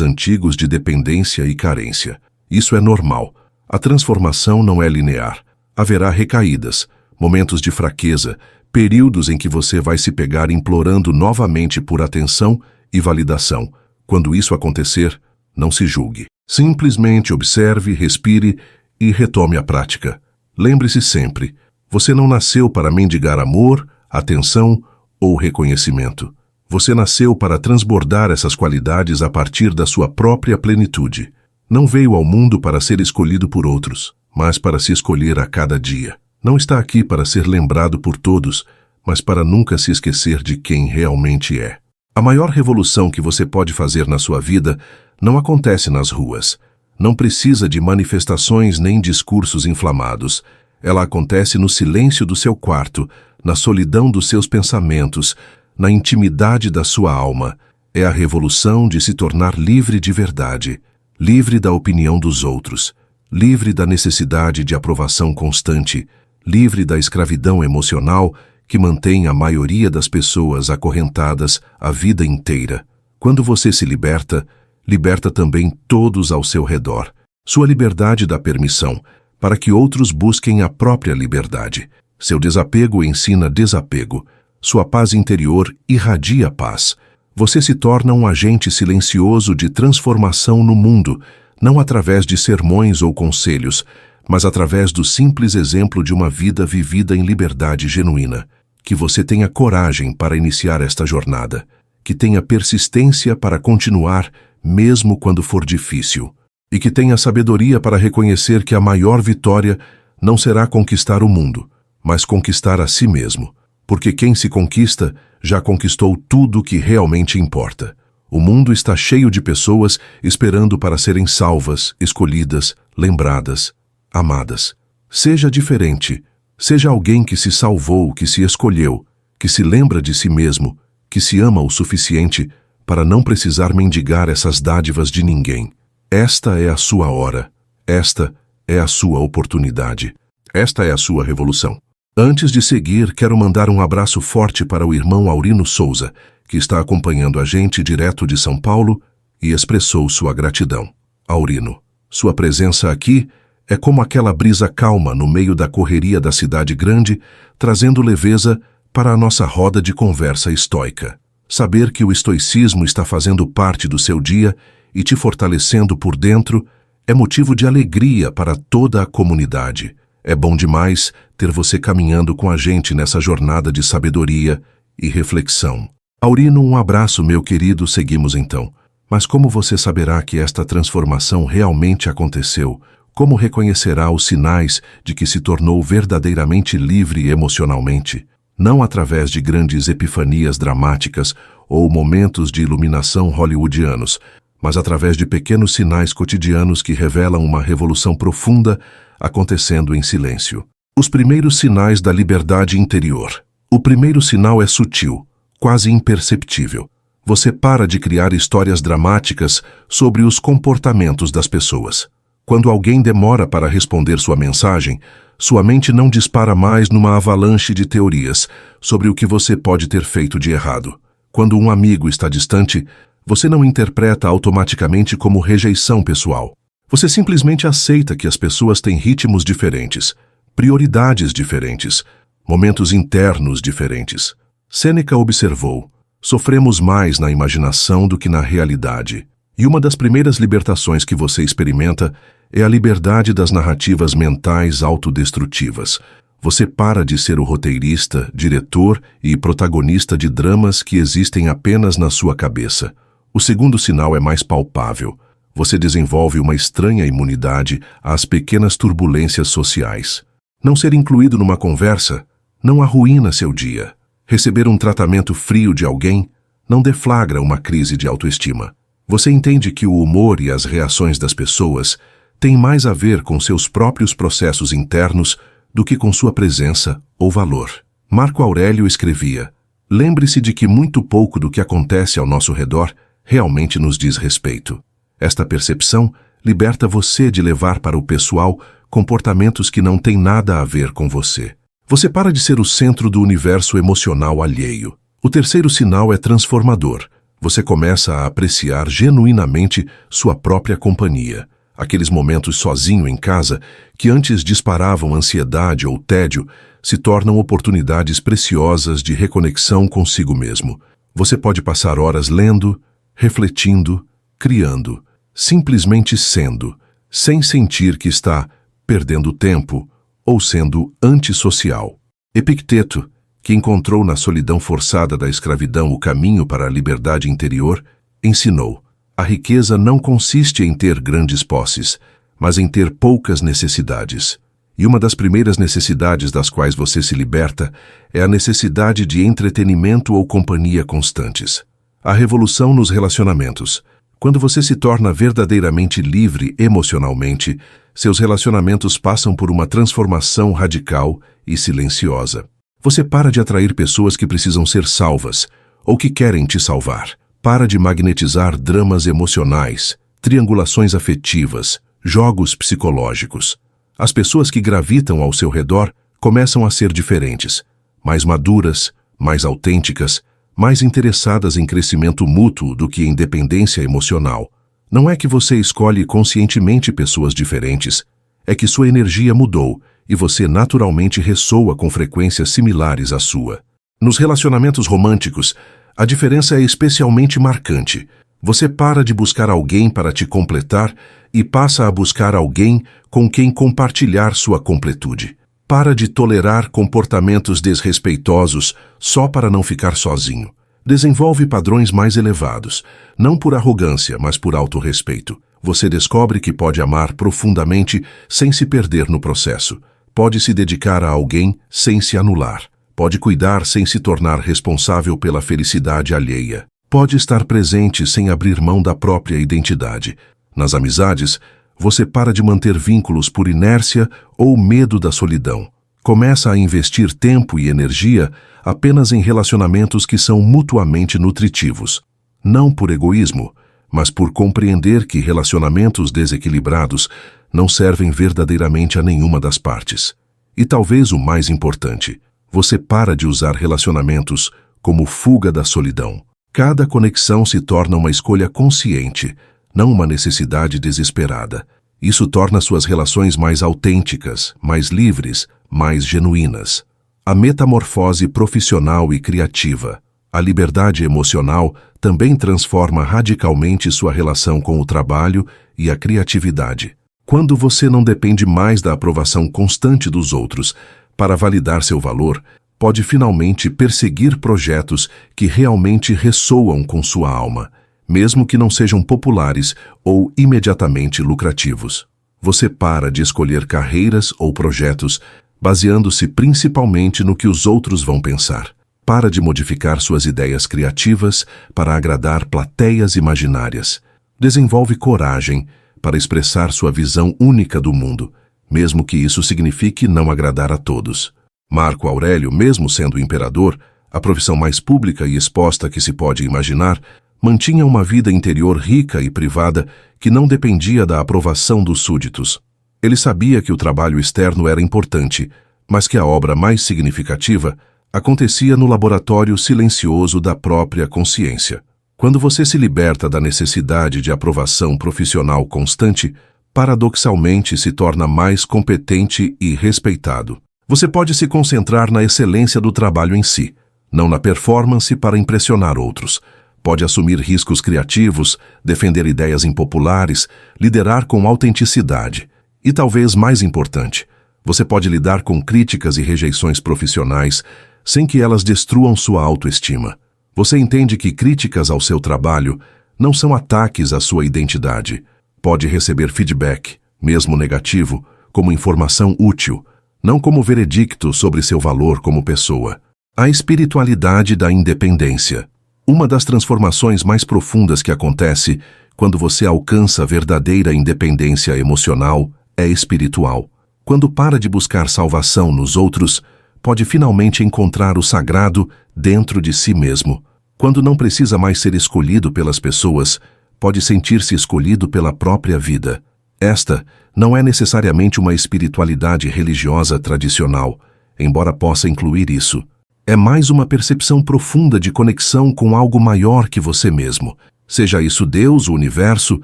antigos de dependência e carência. Isso é normal. A transformação não é linear. Haverá recaídas, momentos de fraqueza, períodos em que você vai se pegar implorando novamente por atenção e validação. Quando isso acontecer, não se julgue. Simplesmente observe, respire e retome a prática. Lembre-se sempre, você não nasceu para mendigar amor, atenção ou reconhecimento. Você nasceu para transbordar essas qualidades a partir da sua própria plenitude. Não veio ao mundo para ser escolhido por outros, mas para se escolher a cada dia. Não está aqui para ser lembrado por todos, mas para nunca se esquecer de quem realmente é. A maior revolução que você pode fazer na sua vida não acontece nas ruas. Não precisa de manifestações nem discursos inflamados. Ela acontece no silêncio do seu quarto, na solidão dos seus pensamentos, na intimidade da sua alma. É a revolução de se tornar livre de verdade, livre da opinião dos outros, livre da necessidade de aprovação constante, livre da escravidão emocional que mantém a maioria das pessoas acorrentadas a vida inteira. Quando você se liberta, liberta também todos ao seu redor. Sua liberdade dá permissão para que outros busquem a própria liberdade. Seu desapego ensina desapego. Sua paz interior irradia paz. Você se torna um agente silencioso de transformação no mundo, não através de sermões ou conselhos, mas através do simples exemplo de uma vida vivida em liberdade genuína. Que você tenha coragem para iniciar esta jornada. Que tenha persistência para continuar, mesmo quando for difícil. E que tenha sabedoria para reconhecer que a maior vitória não será conquistar o mundo, mas conquistar a si mesmo. Porque quem se conquista já conquistou tudo o que realmente importa. O mundo está cheio de pessoas esperando para serem salvas, escolhidas, lembradas, amadas. Seja diferente. Seja alguém que se salvou, que se escolheu, que se lembra de si mesmo, que se ama o suficiente para não precisar mendigar essas dádivas de ninguém. Esta é a sua hora. Esta é a sua oportunidade. Esta é a sua revolução. Antes de seguir, quero mandar um abraço forte para o irmão Aurino Souza, que está acompanhando a gente direto de São Paulo e expressou sua gratidão. Aurino, sua presença aqui é como aquela brisa calma no meio da correria da cidade grande, trazendo leveza para a nossa roda de conversa estoica. Saber que o estoicismo está fazendo parte do seu dia e te fortalecendo por dentro é motivo de alegria para toda a comunidade. É bom demais ter você caminhando com a gente nessa jornada de sabedoria e reflexão. Aurino, um abraço, meu querido, seguimos então. Mas como você saberá que esta transformação realmente aconteceu? Como reconhecerá os sinais de que se tornou verdadeiramente livre emocionalmente? Não através de grandes epifanias dramáticas ou momentos de iluminação hollywoodianos, mas através de pequenos sinais cotidianos que revelam uma revolução profunda acontecendo em silêncio. Os primeiros sinais da liberdade interior. O primeiro sinal é sutil, quase imperceptível. Você para de criar histórias dramáticas sobre os comportamentos das pessoas. Quando alguém demora para responder sua mensagem, sua mente não dispara mais numa avalanche de teorias sobre o que você pode ter feito de errado. Quando um amigo está distante, você não interpreta automaticamente como rejeição pessoal. Você simplesmente aceita que as pessoas têm ritmos diferentes, prioridades diferentes, momentos internos diferentes. Sêneca observou: sofremos mais na imaginação do que na realidade. E uma das primeiras libertações que você experimenta é a liberdade das narrativas mentais autodestrutivas. Você para de ser o roteirista, diretor e protagonista de dramas que existem apenas na sua cabeça. O segundo sinal é mais palpável. Você desenvolve uma estranha imunidade às pequenas turbulências sociais. Não ser incluído numa conversa não arruína seu dia. Receber um tratamento frio de alguém não deflagra uma crise de autoestima. Você entende que o humor e as reações das pessoas têm mais a ver com seus próprios processos internos do que com sua presença ou valor. Marco Aurélio escrevia: lembre-se de que muito pouco do que acontece ao nosso redor realmente nos diz respeito. Esta percepção liberta você de levar para o pessoal comportamentos que não têm nada a ver com você. Você para de ser o centro do universo emocional alheio. O terceiro sinal é transformador. Você começa a apreciar genuinamente sua própria companhia. Aqueles momentos sozinho em casa, que antes disparavam ansiedade ou tédio, se tornam oportunidades preciosas de reconexão consigo mesmo. Você pode passar horas lendo, refletindo, criando, simplesmente sendo, sem sentir que está perdendo tempo ou sendo antissocial. Epicteto, que encontrou na solidão forçada da escravidão o caminho para a liberdade interior, ensinou: a riqueza não consiste em ter grandes posses, mas em ter poucas necessidades. E uma das primeiras necessidades das quais você se liberta é a necessidade de entretenimento ou companhia constantes. A revolução nos relacionamentos. Quando você se torna verdadeiramente livre emocionalmente, seus relacionamentos passam por uma transformação radical e silenciosa. Você para de atrair pessoas que precisam ser salvas ou que querem te salvar. Para de magnetizar dramas emocionais, triangulações afetivas, jogos psicológicos. As pessoas que gravitam ao seu redor começam a ser diferentes, mais maduras, mais autênticas, mais interessadas em crescimento mútuo do que em dependência emocional. Não é que você escolhe conscientemente pessoas diferentes, é que sua energia mudou e você naturalmente ressoa com frequências similares à sua. Nos relacionamentos românticos, a diferença é especialmente marcante. Você para de buscar alguém para te completar e passa a buscar alguém com quem compartilhar sua completude. Para de tolerar comportamentos desrespeitosos só para não ficar sozinho. Desenvolve padrões mais elevados, não por arrogância, mas por autorrespeito. Você descobre que pode amar profundamente sem se perder no processo. Pode se dedicar a alguém sem se anular. Pode cuidar sem se tornar responsável pela felicidade alheia. Pode estar presente sem abrir mão da própria identidade. Nas amizades, você para de manter vínculos por inércia ou medo da solidão. Começa a investir tempo e energia apenas em relacionamentos que são mutuamente nutritivos. Não por egoísmo, mas por compreender que relacionamentos desequilibrados não servem verdadeiramente a nenhuma das partes. E talvez o mais importante, você para de usar relacionamentos como fuga da solidão. Cada conexão se torna uma escolha consciente, não uma necessidade desesperada. Isso torna suas relações mais autênticas, mais livres, mais genuínas. A metamorfose profissional e criativa. A liberdade emocional também transforma radicalmente sua relação com o trabalho e a criatividade. Quando você não depende mais da aprovação constante dos outros para validar seu valor, pode finalmente perseguir projetos que realmente ressoam com sua alma, mesmo que não sejam populares ou imediatamente lucrativos. Você para de escolher carreiras ou projetos baseando-se principalmente no que os outros vão pensar. Para de modificar suas ideias criativas para agradar plateias imaginárias. Desenvolve coragem para expressar sua visão única do mundo, mesmo que isso signifique não agradar a todos. Marco Aurélio, mesmo sendo imperador, a profissão mais pública e exposta que se pode imaginar, mantinha uma vida interior rica e privada que não dependia da aprovação dos súditos. Ele sabia que o trabalho externo era importante, mas que a obra mais significativa acontecia no laboratório silencioso da própria consciência. Quando você se liberta da necessidade de aprovação profissional constante, paradoxalmente se torna mais competente e respeitado. Você pode se concentrar na excelência do trabalho em si, não na performance para impressionar outros. Pode assumir riscos criativos, defender ideias impopulares, liderar com autenticidade. E talvez mais importante, você pode lidar com críticas e rejeições profissionais sem que elas destruam sua autoestima. Você entende que críticas ao seu trabalho não são ataques à sua identidade. Pode receber feedback, mesmo negativo, como informação útil, não como veredicto sobre seu valor como pessoa. A espiritualidade da independência. Uma das transformações mais profundas que acontece quando você alcança verdadeira independência emocional é espiritual. Quando para de buscar salvação nos outros, pode finalmente encontrar o sagrado dentro de si mesmo. Quando não precisa mais ser escolhido pelas pessoas, pode sentir-se escolhido pela própria vida. Esta não é necessariamente uma espiritualidade religiosa tradicional, embora possa incluir isso. É mais uma percepção profunda de conexão com algo maior que você mesmo, seja isso Deus, o universo,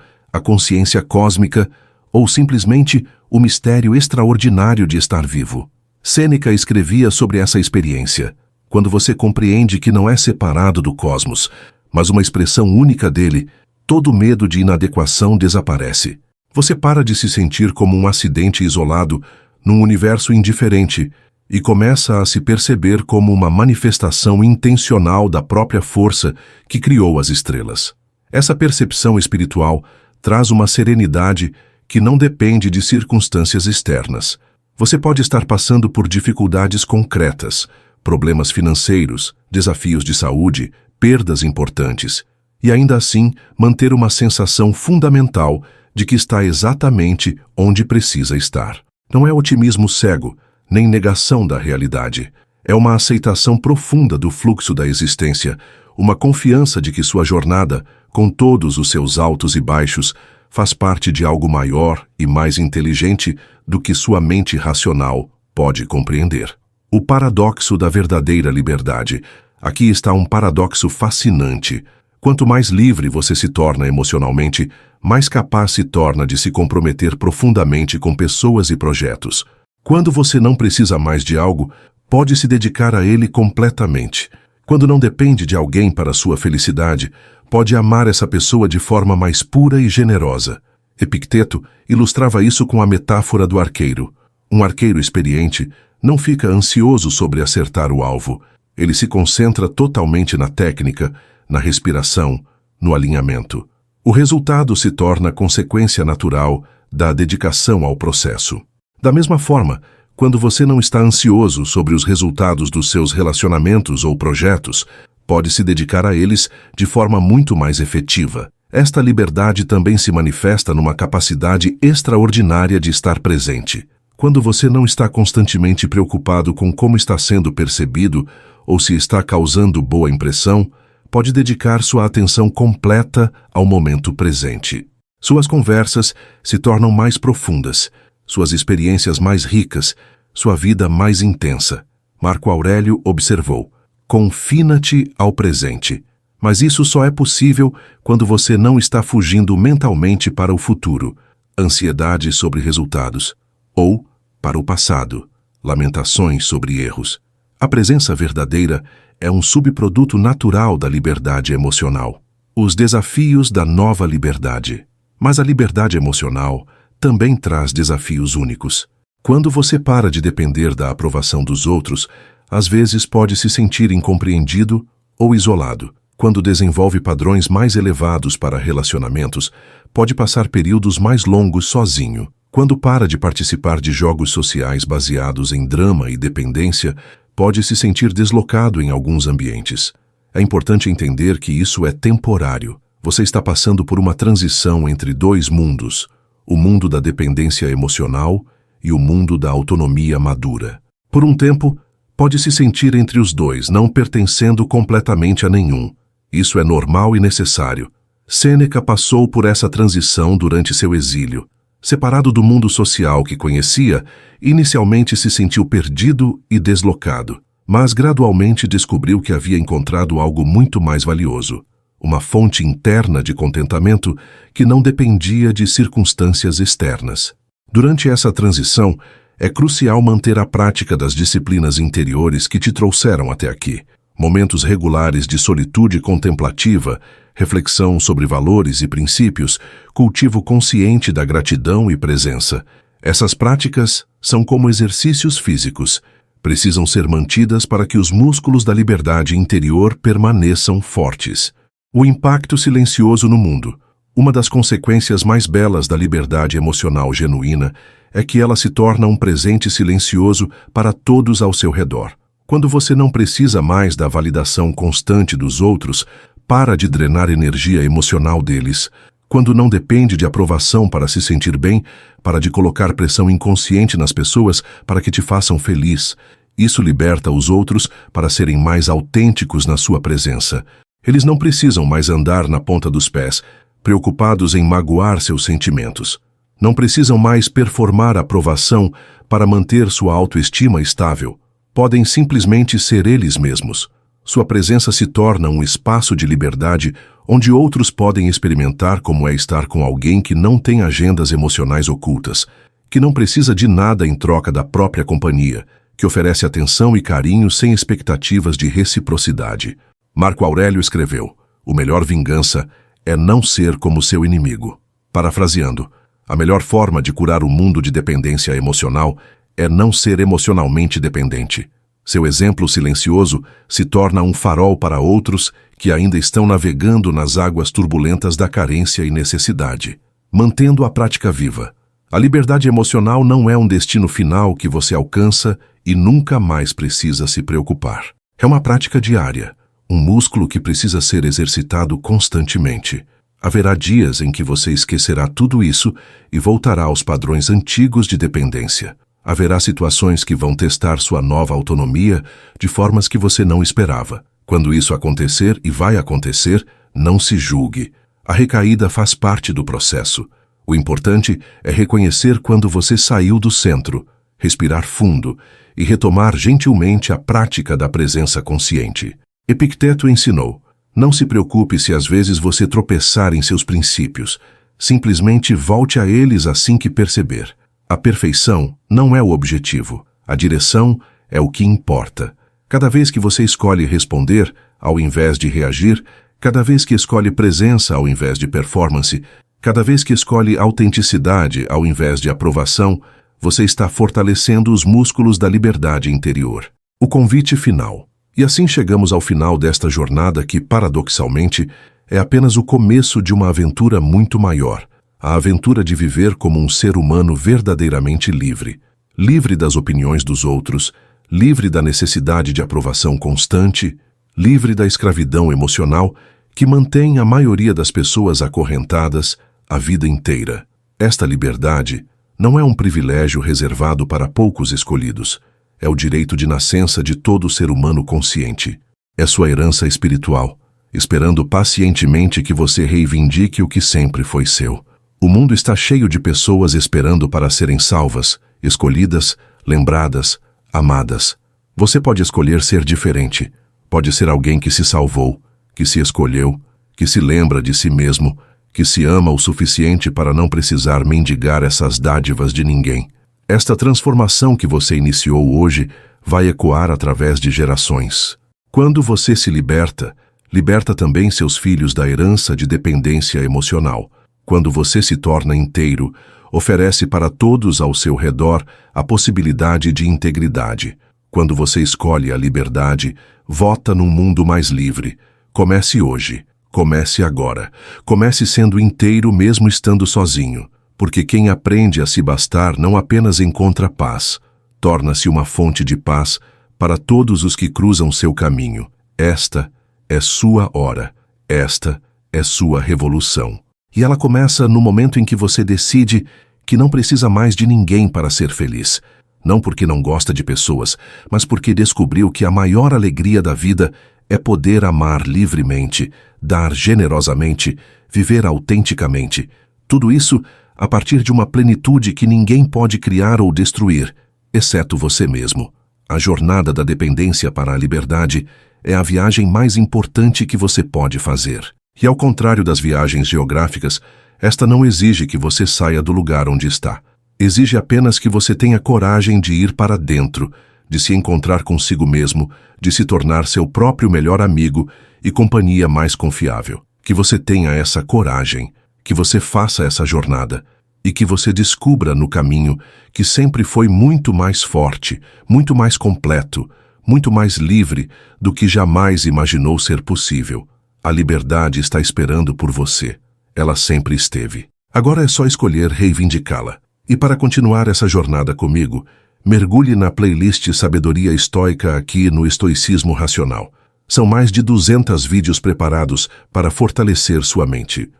a consciência cósmica ou simplesmente o mistério extraordinário de estar vivo. Sêneca escrevia sobre essa experiência. Quando você compreende que não é separado do cosmos, mas uma expressão única dele, todo medo de inadequação desaparece. Você para de se sentir como um acidente isolado num universo indiferente e começa a se perceber como uma manifestação intencional da própria força que criou as estrelas. Essa percepção espiritual traz uma serenidade que não depende de circunstâncias externas. Você pode estar passando por dificuldades concretas, problemas financeiros, desafios de saúde, perdas importantes, e ainda assim manter uma sensação fundamental de que está exatamente onde precisa estar. Não é otimismo cego, nem negação da realidade. É uma aceitação profunda do fluxo da existência, uma confiança de que sua jornada, com todos os seus altos e baixos, faz parte de algo maior e mais inteligente do que sua mente racional pode compreender. O paradoxo da verdadeira liberdade. Aqui está um paradoxo fascinante. Quanto mais livre você se torna emocionalmente, mais capaz se torna de se comprometer profundamente com pessoas e projetos. Quando você não precisa mais de algo, pode se dedicar a ele completamente. Quando não depende de alguém para sua felicidade, pode amar essa pessoa de forma mais pura e generosa. Epicteto ilustrava isso com a metáfora do arqueiro. Um arqueiro experiente não fica ansioso sobre acertar o alvo. Ele se concentra totalmente na técnica, na respiração, no alinhamento. O resultado se torna consequência natural da dedicação ao processo. Da mesma forma, quando você não está ansioso sobre os resultados dos seus relacionamentos ou projetos, pode se dedicar a eles de forma muito mais efetiva. Esta liberdade também se manifesta numa capacidade extraordinária de estar presente. Quando você não está constantemente preocupado com como está sendo percebido ou se está causando boa impressão, pode dedicar sua atenção completa ao momento presente. Suas conversas se tornam mais profundas, suas experiências mais ricas, sua vida mais intensa. Marco Aurélio observou: confina-te ao presente. Mas isso só é possível quando você não está fugindo mentalmente para o futuro, ansiedade sobre resultados, ou para o passado, lamentações sobre erros. A presença verdadeira é um subproduto natural da liberdade emocional. Os desafios da nova liberdade. Mas a liberdade emocional também traz desafios únicos. Quando você para de depender da aprovação dos outros, às vezes pode se sentir incompreendido ou isolado. Quando desenvolve padrões mais elevados para relacionamentos, pode passar períodos mais longos sozinho. Quando para de participar de jogos sociais baseados em drama e dependência, pode se sentir deslocado em alguns ambientes. É importante entender que isso é temporário. Você está passando por uma transição entre dois mundos, o mundo da dependência emocional e o mundo da autonomia madura. Por um tempo, pode se sentir entre os dois, não pertencendo completamente a nenhum. Isso é normal e necessário. Sêneca passou por essa transição durante seu exílio. Separado do mundo social que conhecia, inicialmente se sentiu perdido e deslocado, mas gradualmente descobriu que havia encontrado algo muito mais valioso, uma fonte interna de contentamento que não dependia de circunstâncias externas. Durante essa transição, é crucial manter a prática das disciplinas interiores que te trouxeram até aqui. Momentos regulares de solitude contemplativa, reflexão sobre valores e princípios, cultivo consciente da gratidão e presença. Essas práticas são como exercícios físicos. Precisam ser mantidas para que os músculos da liberdade interior permaneçam fortes. O impacto silencioso no mundo. Uma das consequências mais belas da liberdade emocional genuína é que ela se torna um presente silencioso para todos ao seu redor. Quando você não precisa mais da validação constante dos outros, para de drenar energia emocional deles. Quando não depende de aprovação para se sentir bem, para de colocar pressão inconsciente nas pessoas para que te façam feliz. Isso liberta os outros para serem mais autênticos na sua presença. Eles não precisam mais andar na ponta dos pés, preocupados em magoar seus sentimentos. Não precisam mais performar aprovação para manter sua autoestima estável. Podem simplesmente ser eles mesmos. Sua presença se torna um espaço de liberdade onde outros podem experimentar como é estar com alguém que não tem agendas emocionais ocultas, que não precisa de nada em troca da própria companhia, que oferece atenção e carinho sem expectativas de reciprocidade. Marco Aurélio escreveu: "O melhor vingança é não ser como seu inimigo." Parafraseando, a melhor forma de curar o mundo de dependência emocional é não ser emocionalmente dependente. Seu exemplo silencioso se torna um farol para outros que ainda estão navegando nas águas turbulentas da carência e necessidade. Mantendo a prática viva. A liberdade emocional não é um destino final que você alcança e nunca mais precisa se preocupar. É uma prática diária, um músculo que precisa ser exercitado constantemente. Haverá dias em que você esquecerá tudo isso e voltará aos padrões antigos de dependência. Haverá situações que vão testar sua nova autonomia de formas que você não esperava. Quando isso acontecer, e vai acontecer, não se julgue. A recaída faz parte do processo. O importante é reconhecer quando você saiu do centro, respirar fundo e retomar gentilmente a prática da presença consciente. Epicteto ensinou: "Não se preocupe se às vezes você tropeçar em seus princípios. Simplesmente volte a eles assim que perceber. A perfeição não é o objetivo. A direção é o que importa. Cada vez que você escolhe responder, ao invés de reagir, cada vez que escolhe presença ao invés de performance, cada vez que escolhe autenticidade ao invés de aprovação, você está fortalecendo os músculos da liberdade interior." O convite final. E assim chegamos ao final desta jornada que, paradoxalmente, é apenas o começo de uma aventura muito maior. A aventura de viver como um ser humano verdadeiramente livre. Livre das opiniões dos outros, livre da necessidade de aprovação constante, livre da escravidão emocional que mantém a maioria das pessoas acorrentadas a vida inteira. Esta liberdade não é um privilégio reservado para poucos escolhidos. É o direito de nascença de todo ser humano consciente. É sua herança espiritual, esperando pacientemente que você reivindique o que sempre foi seu. O mundo está cheio de pessoas esperando para serem salvas, escolhidas, lembradas, amadas. Você pode escolher ser diferente. Pode ser alguém que se salvou, que se escolheu, que se lembra de si mesmo, que se ama o suficiente para não precisar mendigar essas dádivas de ninguém. Esta transformação que você iniciou hoje vai ecoar através de gerações. Quando você se liberta, liberta também seus filhos da herança de dependência emocional. Quando você se torna inteiro, oferece para todos ao seu redor a possibilidade de integridade. Quando você escolhe a liberdade, vota num mundo mais livre. Comece hoje. Comece agora. Comece sendo inteiro mesmo estando sozinho. Porque quem aprende a se bastar não apenas encontra paz, torna-se uma fonte de paz para todos os que cruzam seu caminho. Esta é sua hora. Esta é sua revolução. E ela começa no momento em que você decide que não precisa mais de ninguém para ser feliz. Não porque não gosta de pessoas, mas porque descobriu que a maior alegria da vida é poder amar livremente, dar generosamente, viver autenticamente. Tudo isso a partir de uma plenitude que ninguém pode criar ou destruir, exceto você mesmo. A jornada da dependência para a liberdade é a viagem mais importante que você pode fazer. E ao contrário das viagens geográficas, esta não exige que você saia do lugar onde está. Exige apenas que você tenha coragem de ir para dentro, de se encontrar consigo mesmo, de se tornar seu próprio melhor amigo e companhia mais confiável. Que você tenha essa coragem, que você faça essa jornada e que você descubra no caminho que sempre foi muito mais forte, muito mais completo, muito mais livre do que jamais imaginou ser possível. A liberdade está esperando por você. Ela sempre esteve. Agora é só escolher reivindicá-la. E para continuar essa jornada comigo, mergulhe na playlist Sabedoria Estoica aqui no Estoicismo Racional. São mais de 200 vídeos preparados para fortalecer sua mente.